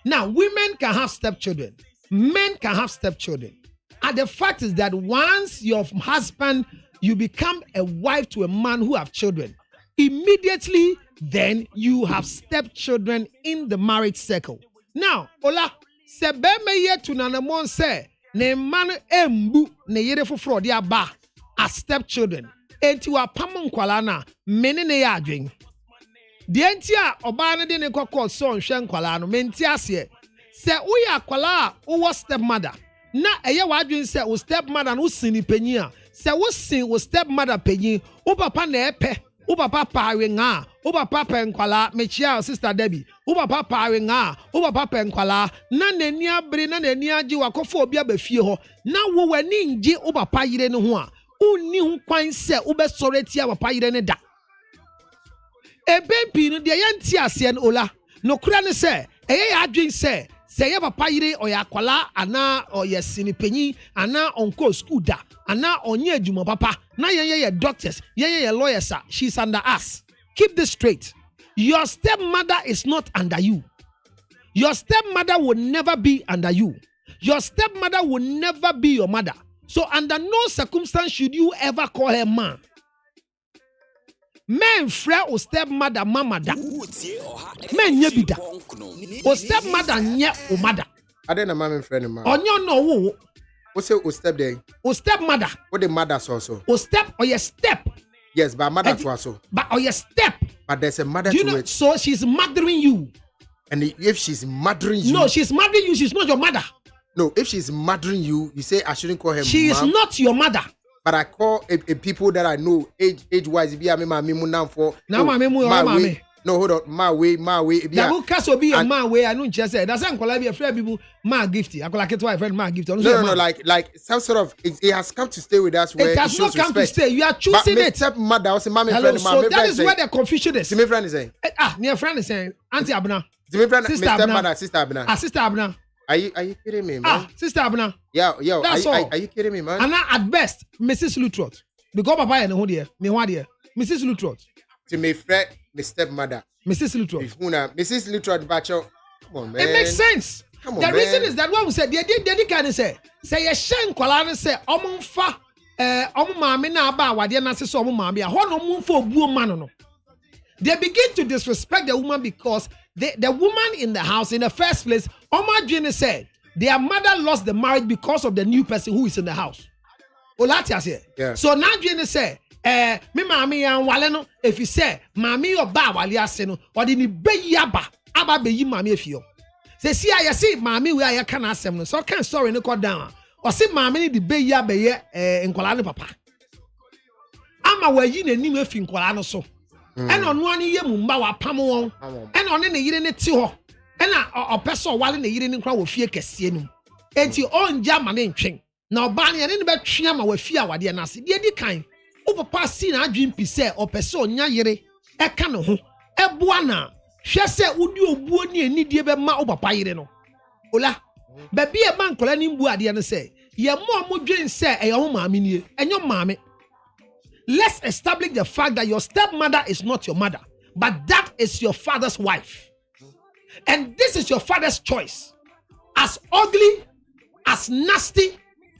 Now women can have stepchildren, men can have stepchildren, and the fact is that once your husband you become a wife to a man who have children, immediately then you have stepchildren in the marriage circle. Now, Ola, se be me ye to nanamon se ne man embu ne yere foforo dia ba as stepchildren. Enti wa pamon kwala na mene ne ya adwen. De enti a oba ne de ne kokko so nhwe nkwala no menti ase. Se uya kwala wo stepmother na eye wa adwen se wo stepmother no sini panyi a se wo sin wo stepmother panyi wo papa na epe wo papa pawe nga wo papa penkwala mechia sister Debbie wo papa pawe nga wo papa penkwala na nani abere na nani agi wakofo obi abafie ho na wo wani ngi wo papa yire ne ho a unni ho kwan se wo be soretia papa yire ne da ebempi no de yanti ase no Ola no kura ne se eye ya adwen se ye papa yire oyakwala ana oyesini penyi ana onko school da ana onye adwuma papa na ye doctors ye lawyers. She's under us. Keep this straight. Your stepmother is not under you. Your stepmother will never be under you. Your stepmother will never be your mother. So under no circumstance should you ever call her man. Men frère o stepmother mama da. Men nye bida. O stepmother nye o mother. Ade na mama friend ma. Onyo no wo. O say o step there. O stepmother. What the mother so. O step or your step. Yes, but mother to also. But or your step. But there's a mother you to know, it. So she's mothering you. And if she's mothering you. No, she's mothering you. She's not your mother. No, if she's mothering you, you say I shouldn't call her she mom. Is not your mother. But I call a people that I know age-wise. Be a me now for. Now my No, hold on. My way. That will cast will be a my way. I don't just say that's not be a friend people. My gifty. I like it to my friend. My gift. No. Like some sort of. It has come to stay with us. Where it has not come to stay. You are choosing but it. Stepmother, I say, mommy hello, friend. So that is where the confusion is. My friend is saying. Near friend is saying. Auntie Abna. My friend. Sister Abna. Sister Abna. Sister Abna. Are you kidding me, man? Sister Abna. Yo. That's all. Are you kidding me, man? And at best, Mrs. Lutrot. Because Papa and who dear, me what dear, Mrs. Lutrot. To me friend, my stepmother. Mrs. Lutrot. Mrs. Lutrot, Bacho. Come on, man. It makes sense. Come on, the man. reason is that what we said, they can say a shen kwala say, omunfa, mami na ba wadi na so mami, a hono munfo buo mano. They begin to disrespect the woman because the woman in the house, in the first place, Oma Jenny said, their mother lost the marriage because of the new person who is in the house. Olatia say. Yeah. So now Jenny say, me mami and waleno, if you say, mami or ba wali aseno, or the be yaba, aba be yi mami efio. Say, see, I see, mami, where I can ask them, so can't sorry no call down. Or see, mami, the be ya be in Kolano papa. Ama where you need me fin Kolano so. And on one year, Mumba, Pamon, and on any year in it too. And a person while in the year in crowd with fear Cassianum. And your own German in ching. Now, Barney and anybody Chiama with fear what they are nasty. Dear kind. Over past scene, I dream pisse or person yere. A cano. A buana. She said, would you boni and need you ma over pireno? Ola. Baby a man calling Buadiana say, your mom would drink say a young mammy and your mammy. Let's establish the fact that your stepmother is not your mother, but that is your father's wife. And this is your father's choice. As ugly, as nasty,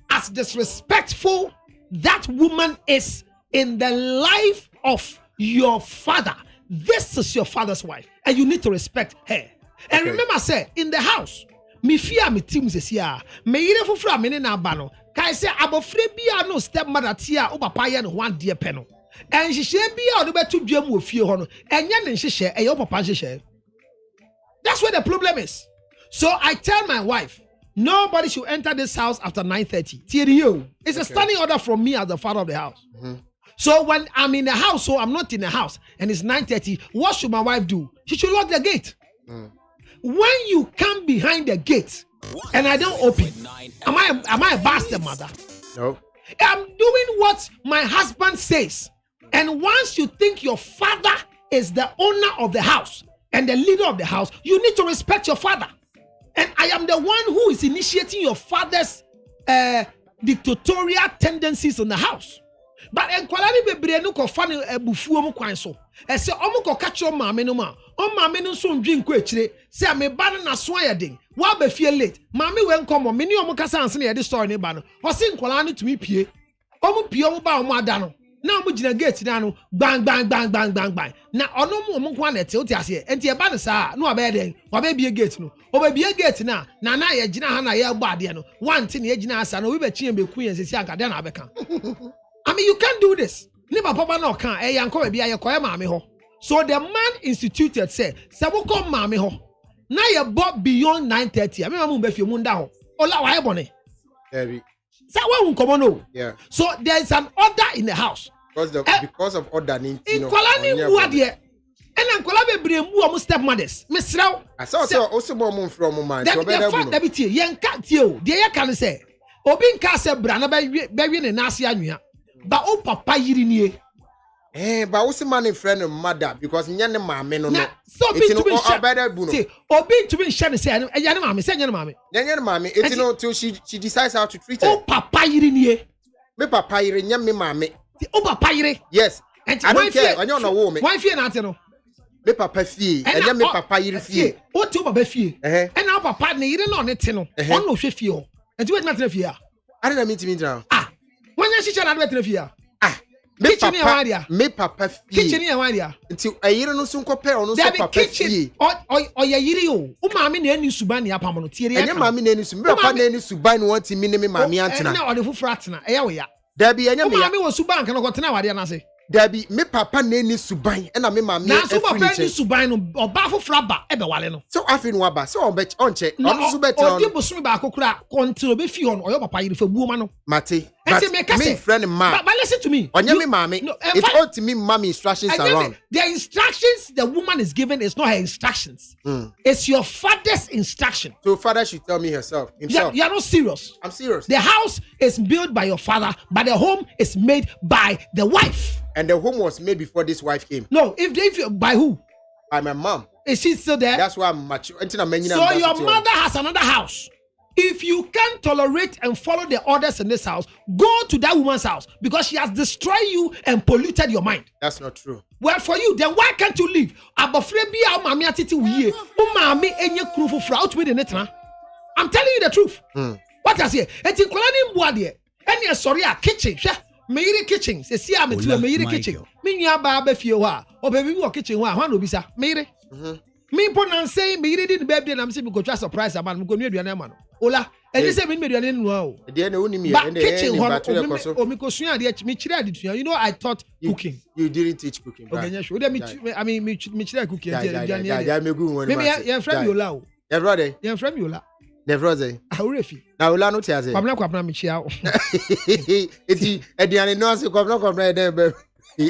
as disrespectful that woman is in the life of your father, this is your father's wife, and you need to respect her. And remember, say in the house, me fear me teams is here. Me ire fufra me na bano. Kai say abofre bia no stepmother tia o papa ye no one dear peno. And she share bia o do betu dwam wo fie ho no. Enye ne nhyehyɛ ɛyɛ o papa nhyehyɛ. That's where the problem is. So I tell my wife, nobody should enter this house after 9:30. It's a standing order from me as the father of the house. So when I'm in the house, so I'm not in the house, and it's 9:30, what should my wife do? She should lock the gate. When you come behind the gate and I don't open, am I a bastard mother? No. I'm doing what my husband says. And once you think your father is the owner of the house and the leader of the house, you need to respect your father. And I am the one who is initiating your father's dictatorial tendencies in the house. But enkwalani bebre no ko fa ne abufuo mu kwan so. Ese omo ko ka kiro maame no ma. O maame no so ndwi nko ekire. Se me ba na so ayeden. Wa ba fie late. Maame we nkomo me ni omo kasa anse na ye de story ne ba no. O se enkwalani tumi pie. Omo pie omo ba omo ada no. Na omo gina gate na no bang bang bang bang bang bang. Na ono mo omo kwa na te o ti ase. Enti e ba no sa no oba den. Oba bie gate no. Oba bie gate na na ye gina ha na ye gba ade no. One thing ye gina asa no we be chi be ku yen sesi anka de na abeka. I mean, you can't do this. Never papa no can. So the man instituted say, "Sabuko mami ho." Now you bought beyond 9:30. I mean, I'm be munda ho. Ola wa ebone. Heavy. Yeah. So there is an order in the house. Because of order, in Kolani muadie. And Ankola bebre mu omo stepmothers. Misraw. I saw also more from man. So the fact that be yen ka tie. The ye can say. Obi nka se bra na be wi ne nase anwea. But oh papa yiri nie. But also man friend of mother because nyane maame no no. So be to be better buno. See, obi to be share say nyane maame say nyane maame. Nyane maame it no till she decides how to treat her. Oh papa yiri nie. Me papa yiri nyame maame. Oh papa yiri. Yes. I don't care. Onye no wo me. Why fie na ate no? Me papa fie. Enye me papa yiri fie. O ti o papa fie. E na papa ne yiri no ne te no. On no hwe fie ho. Enti we na te fie a. I don't mean to mean now. Wanya shicha na adwe fie. Me papa fie. Kitchen e wan dia. Nti ayire no so nkope ono so papa fie. O ye yiri o. O maame na ani suban ne apam no tiere ya. Enye maame na ani suban. Me papa na ani suban no wanti mi ne me maame antena. Na o de fufura atena. E ya wo ya. Dabi enye me. O maame wo suban kan ko tena wade na se. Dabi me papa na ani suban e na me maame na so papa ani suban no oba fufura ba e be wale no. So afi no aba. So on che. On so better. O di bosumi ba akokura konti be fie on oyo papa yiri fa buoma no. Mate. But me friend ma. But listen to me. Onye me maame. It's all to me mommy instructions around. The instructions the woman is given is not her instructions. It's your father's instruction. So father should tell me himself. You're not serious. I'm serious. The house is built by your father, but the home is made by the wife. And the home was made before this wife came. No, if by who? By my mom. Is she still there? That's why I'm mature. So your mother has another house. If you can't tolerate and follow the orders in this house, go to that woman's house because she has destroyed you and polluted your mind. That's not true. Well, for you, then why can't you leave? I'm telling you the truth. What I say? Any sorry, kitchen. Me kitchen. Say, see, I'm a me kitchen. Me ya ba fie wa. O baby wo kitchen wa. Hwan obisa. Me me pon say me didn't baby and I'm saying because just surprise man. Me go nu aduane man. Ola, and you say me aduane nu o. De na oni mi and kitchen o me ko sua ade me kire ade tua. You know I taught cooking. You didn't teach cooking. Okay, yeah, sure. I mean me kire cooking aduane. Yeah, me go one. Me your friend Yola o. Your brother. Your friend Yola. The brother. Ahurifi. Na Ola no tiase. Kwabna me chia o. Eti aduane no ase kwabna dem be.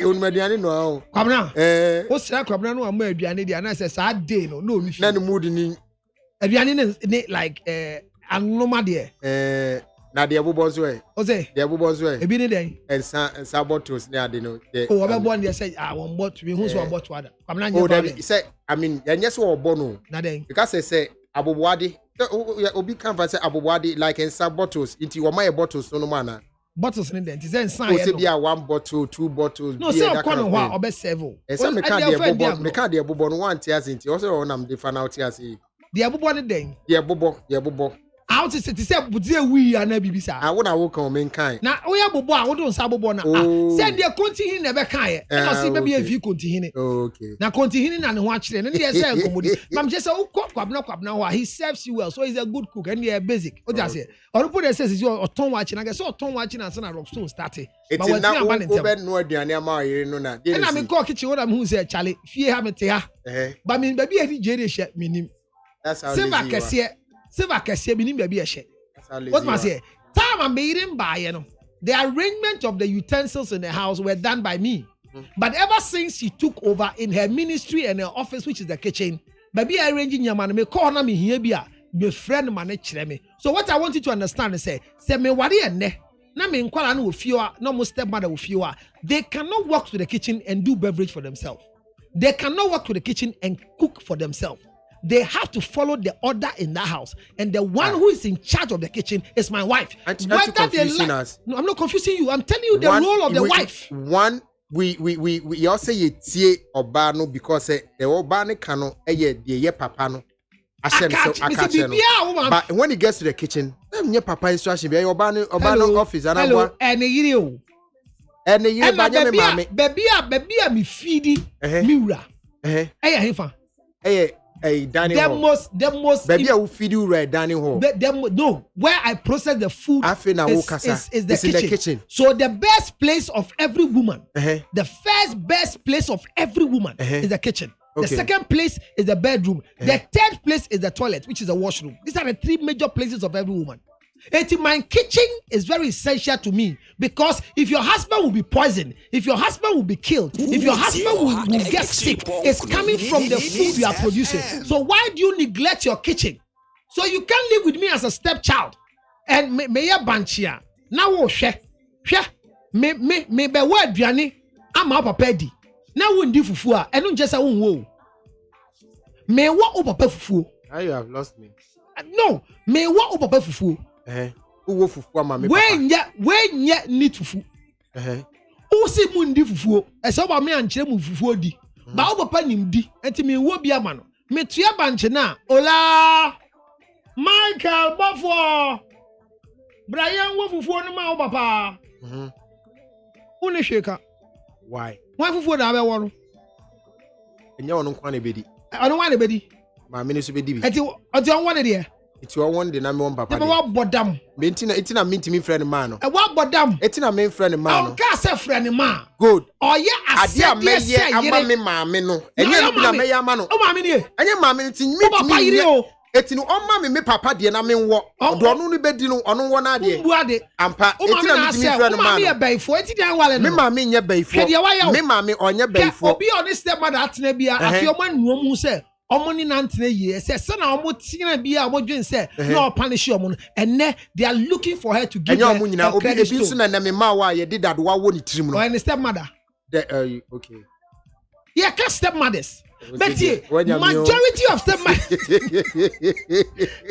On aduane no a. Kwabna. O sira kwabna no am aduane dia na say sa day no no fi. Na no mood ni. Aduane ne like anoma de. Na de bobo so e. O say. De bobo so e. Ebi ne den. Ensa bottles ne ade no. O obo ne say won bottle we hu so bottle ada. Kwabna nya. Oh David say I mean yenye so obo no. Na den. Because say abobwade obi can say abobwade like ensa bottles into o my bottles no man. Bottles in there. It is inside. Say be a 1 bottle, 2 bottles. No, say corner wa obe serve. E say me can dey bobo no want tia sinti. O say o nam dey fan out tia say. Dey bobo ne den. Dey bobo. Out is it say budie wi ana bibisa. I wona wo kan men kan. Na wo ya bobo a wo don sa bobo na. Say dey continue na be kan e. E no say be be fi continue. Okay. Na continue na ne ho a kire. Ne dey say nkomodi. Mam je say wo kwabna ho he serves you well. So he's a good cook and they basic. O just say. Or put say is your oton wachi na get so oton wachi na na rock stone start. But when na wo be no aduane ama yire no na. E na me call kitchen wo na me hu say chale fie ha me te ha. But me baby e je dey share minim. That's how Silver lazy you are. kesiye. Silver kesiye binim baby ehye. That's how lazy What you must are. say? Time I'm being by, you know. The arrangement of the utensils in the house were done by me. But ever since she took over in her ministry and her office, which is the kitchen, baby arranging your man, me call na me here be my friend man me. So what I want you to understand is say me wari ene na me nkwala na ofio no mo stepmother ofio they cannot walk to the kitchen and do beverage for themselves. They cannot walk to the kitchen and cook for themselves. They have to follow the order in that house, and the one who is in charge of the kitchen is my wife. Aren't you confusing us? No, I'm not confusing you. I'm telling you the role of the wife. We also tie oba no because the oba ne kano ye papa no. But when it gets to the kitchen, your papa instruction be oba no office and hello, and you baby me feedi miura. Hifa. Dining hall. The most baby who feed you right dining hall. No, where I process the food is the kitchen. So the best place of every woman, the first best place of every woman is the kitchen. The second place is the bedroom. The third place is the toilet, which is the washroom. These are the three major places of every woman. And my kitchen is very essential to me because if your husband will be poisoned, if your husband will be killed, if your husband will get sick, it's coming from the food you are producing. So why do you neglect your kitchen? So you can't live with me as a stepchild. And me ya banchia. Now wo hwe. Me be wa aduane ama papa di. Na wo ndi fufu a eno nje sa wo nwo. Me wo o papa fufu. Now you have lost me. No, me wo o papa fufu. Who fufu ama me papa. When need fufu. Who see mu ndi fufu. E so ba me ankyere mu fufu di. Ba o papa nim di. Enti me wo bi ama no. Me tua banche na. Ola Michael Bafo. Brian wo fufu no ma o papa. Uni sheka. Why? Why fufu na be wo no? Enya wono kwa na bedi. Ono wa na bedi. Ma me no so bedi bi. Enti on one dey. It's your one de na me won papa. Dey wa bodam. Me ntina minti me friend man no. E wa bodam. Etina me friend man no. On ka say friend man. Good. Oye ade a me ye ama me maame no. Enye no na me ye ama no. O maame ni e. Enye maame ni tin O papa yire o. Etinu o ma me papa de na me nwo. Odo no no bedi no ono wo na de. Mbu ade. Ampa etina minti me friend man. O maame ye baifo eti dan wale no. Me maame nye baifo. Me maame onye baifo. Obi on step mother atena bia afi o man nuom hu say omo ni nantene ye say na omo tina bia omo dwen say no punish omo and they are looking for her to give her. Enye omo nyina obi ebi nso na me ma wa ye de dado wa wo ni tirim no. O step mother. Okay. Yeah, can step mothers. But majority of step mothers.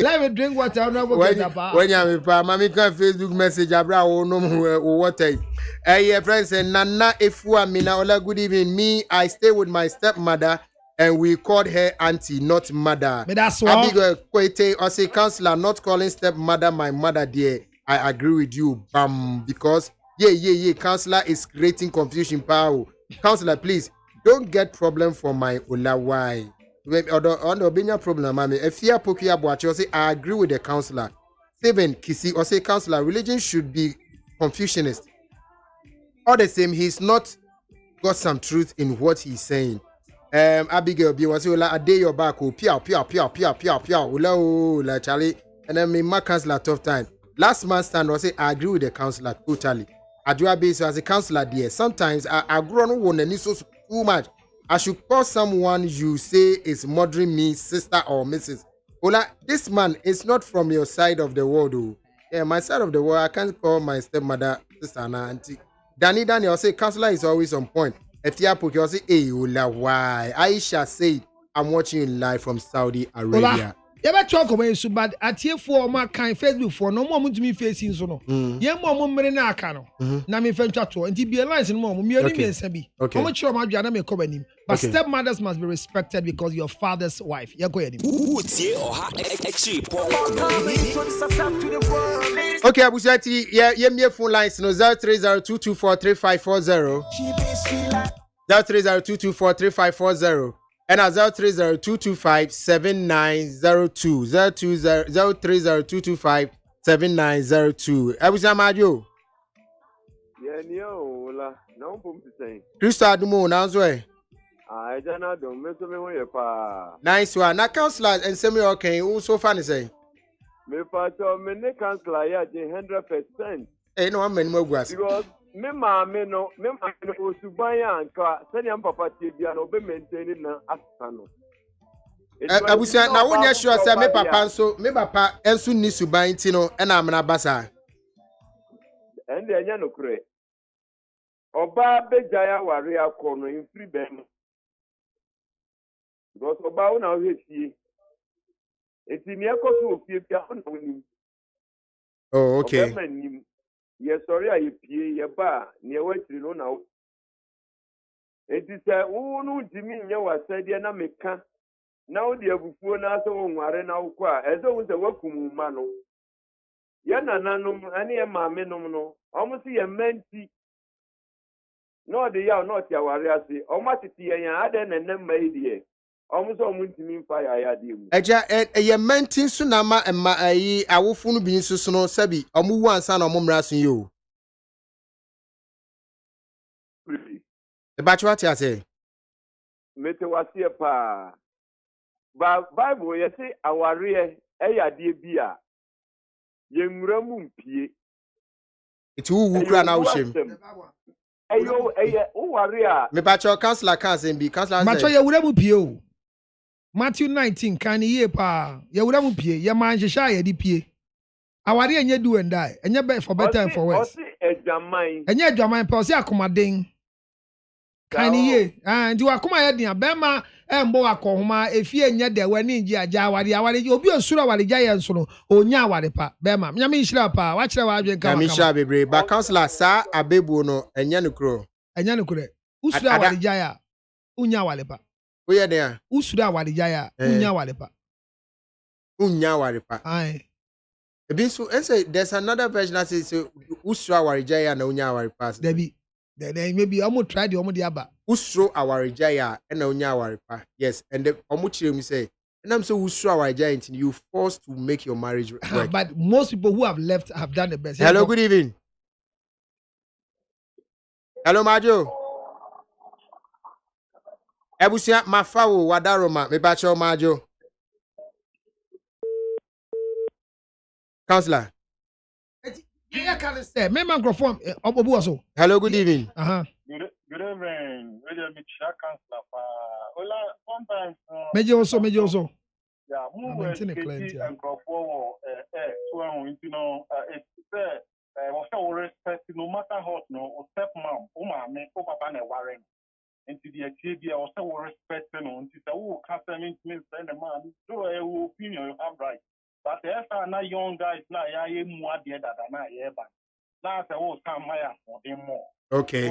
Let me drink water. I'm not going to when you mami can Facebook message abra o no water. Friends and Nana Efua Mina Ola, good evening. Me, I stay with my stepmother and we called her auntie, not mother. But that's why. Kwete or say counselor, not calling stepmother my mother dear. I agree with you, because counselor is creating confusion. Power. Counselor, please don't get problem for my Ola. Why? On the problem, mommy. If you pokia boachi, say I agree with the counselor. Seven Kisi or say counselor, religion should be Confucianist. All the same, he's not got some truth in what he's saying. Abigail be was Ola a day your back, pia, Ola Charlie, and then me my counselor tough time. Last month stand was say I agree with the counselor totally. I do a base as a counselor dear. Sometimes I grow no one and so too much. I should call someone you say is murdering me, sister or Mrs. Ola, this man is not from your side of the world. Oh. Yeah, my side of the world, I can't call my stepmother, sister, and auntie. Danny, I'll say counselor is always on point. If you poke, I'll say, hey, Ola, why? Aisha said, I'm watching you live from Saudi Arabia. Ola. You ever talk about it, but at here for my kind Facebook for no more to me facing so no. Yeah, more na akano. Na me friend chat to and be alliance no more. Me only me sabi. How much your man jana me cover him. But stepmothers must be respected because your father's wife. Yeah, go ahead. Okay, Abusati, yeah, me phone lines no 03022435540. 03022435540. And as 03022579020 03022579020. Abusa Majo. Yeah, no, no, Christo Adumo, now so. I don't know, don't mess with me. Pa. Nice one. Now, counselor, and send me okay. Who so funny say? Me pa to me ne counselor ya 100%. Eh, no, I'm many more grass. Because me maame no osuban ya anka sani am papa tie bia no be maintain na asano. Abusia na wonya sure say me papa enso ni suban ti no na amna basa. And enya no kure. Oba bejaya ware akọ in free ben. Because oba una o hefie. Eti mi ekoso ofie bia ona woni. Oh, okay. Yes, sorry, I pay your bar near what you know now. It is a wound to me, you are said, and I make now the before now, so are now qua as always a welcome mano. Yana nanum, any a mamma, almost a menti. No, they are not your warriors, almost a other and then made almost almost mean fire. I do. Eja a mentin sunama and my I will funu be suno sabi omu wan san omumra sun you. The batch I say. Mete was here pa. Bible you say our rear eya de bia. Yemramu pie. It who cry now shame. Ayo warrior. Me batch counselor can say be counselor. Macho ye wuramu pie. Matthew 19 kan ye pa ye wuramu pie ye man hwehwa ye di pie. Aware enye do and die. Enye be for better and for worse. Enye adwaman pa o se akomaden. Kan ye ndi wakoma ye dia be ma embo akohoma efie enye de wani nji aja aware obi osuro aware ja ye nso no onya aware pa be ma nyame nhira pa wa kire wa adwen kan nyame nhira bebre ba counselor sa abebu no enye no kro usuro aware ja ya unya aware pa oye de a usuro aware ja ya unya aware pa ai ebi so say there's another version that says usuro aware ja ya na unya aware pa debi then maybe omo try the omo di aba usuro aware ja ya na unya aware pa yes and the omo kire me say and I'm so usuro aware ja until you forced to make your marriage work. But most people who have left have done the best. Hello, good evening. Hello, Majo. Ebusia mafawo wadaroma me bacho Majo. Counselor. Yeah, can say me microphone obobu also. Hello, good evening. Good evening. OLA Michhael counselor Ola sometimes Meje also. Yeah, move and crop for so you know it's was respect no matter what no step mom me papa na warren into the activity or so respect no into the who can mean send the man do a opinion you have right. But there are not young guys now, yeah, more dear than I ever. That's a whole time for them more. Okay.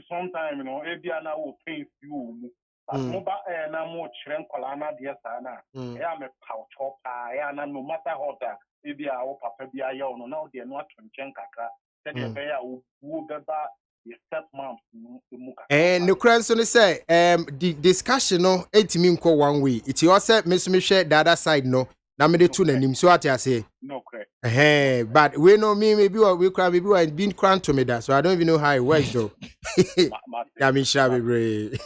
Sometimes, you know, every now will pay you. But mobile and I'm more children, Colana, dear Sana. I am a pouch hopper, and no matter what that, maybe our papa be a young, no, they're not to Chenkaka. Then you pay a woo your stepmom. And the question say, the discussion, no, 8 mean go one way. It's your set, Miss Michelle, the other side, no. Na me de tu nanim so ati say no correct but we know me maybe we cry maybe I been crying to me that so I don't even know how it works though. Ya me sha bebre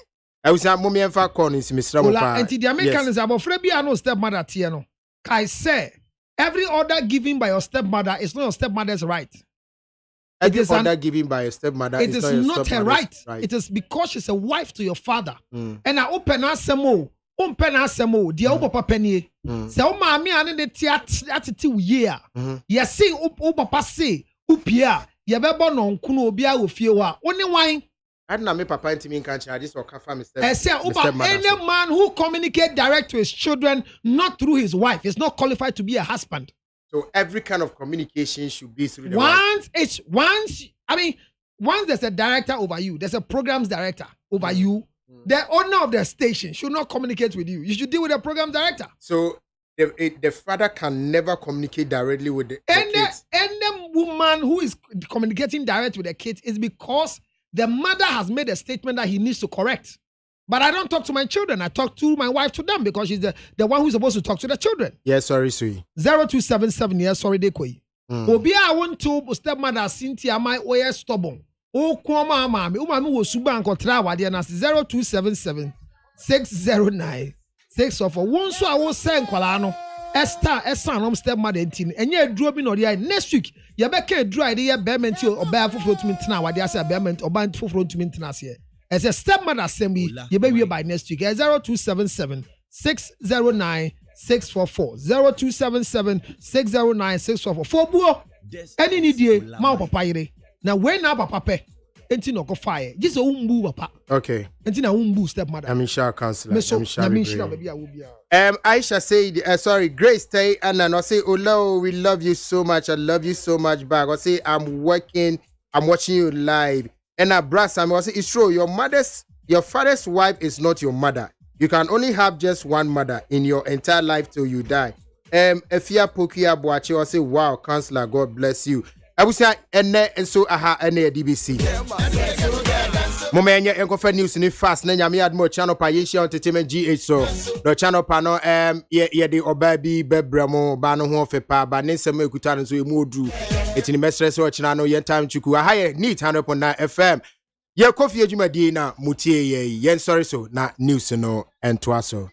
I was am me enfa call in Mr. Mopa and the American is about Frebi no stepmother tie no kai say every order given by your stepmother is not your stepmother's right. Every order given by your stepmother is not her right. It is because she's a wife to your father and I open asemo Umpena semo, dear Papa Penny. So, mammy, and the theatre year. Yes, see, Papa say, Upia, Yababon on Kuno Bia with Fioa. Only wine. I don't know, me Papa and Timmy can't charge this or confirm Mr. I say, any man who communicate direct to his children, not through his wife, is not qualified to be a husband. So, every kind of communication should be through the wife. Once there's a director over you, there's a programs director over you. The owner of the station should not communicate with you. You should deal with the program director. So the father can never communicate directly with the kids. Any woman who is communicating direct with the kids is because the mother has made a statement that he needs to correct. But I don't talk to my children. I talk to my wife to them because she's the one who's supposed to talk to the children. Yes, sorry, sweet. 0277 yes, sorry, they koi. Obi I want to stepmother Cynthia my way stubborn. Oh, come on, mammy. Oh, mammy was super and contra. 0277 609 644 won so a wo send kwala no Esther esanom stepmother ntin enye aduro bi no dey next week ye be ka aduro ide ye bearment oba foforo tumi ntina wade ase bearment oba foforo tumi ntina ase as a stepmother assembly ye be wie by next week 0277 609 644 0277 609 644 for buo any need ye ma papa yire na when na papa pe enti no go fire just a umbu papa okay enti na umbu stepmother I'm sure counselor Aisha said sorry Grace stay and I say Ola we love you so much I love you so much back I say I'm watching you live and I brass I say it's true your father's wife is not your mother. You can only have just one mother in your entire life till you die. Efia Pokia Boache will say, wow, counselor, God bless you. I will say, and so aha, DBC. Momenya enkofa news ni fast na nyame admo channel pa Yeshia Entertainment GH so the channel pa no ye de obabi bebramo ba no ho fepa ba ne nsem ekuta no so emu odu etini mestre so china no yen time chuku aha ye neat 100.9 FM ye kofi adwumadi na mutie ye yen sorry so na news no ento aso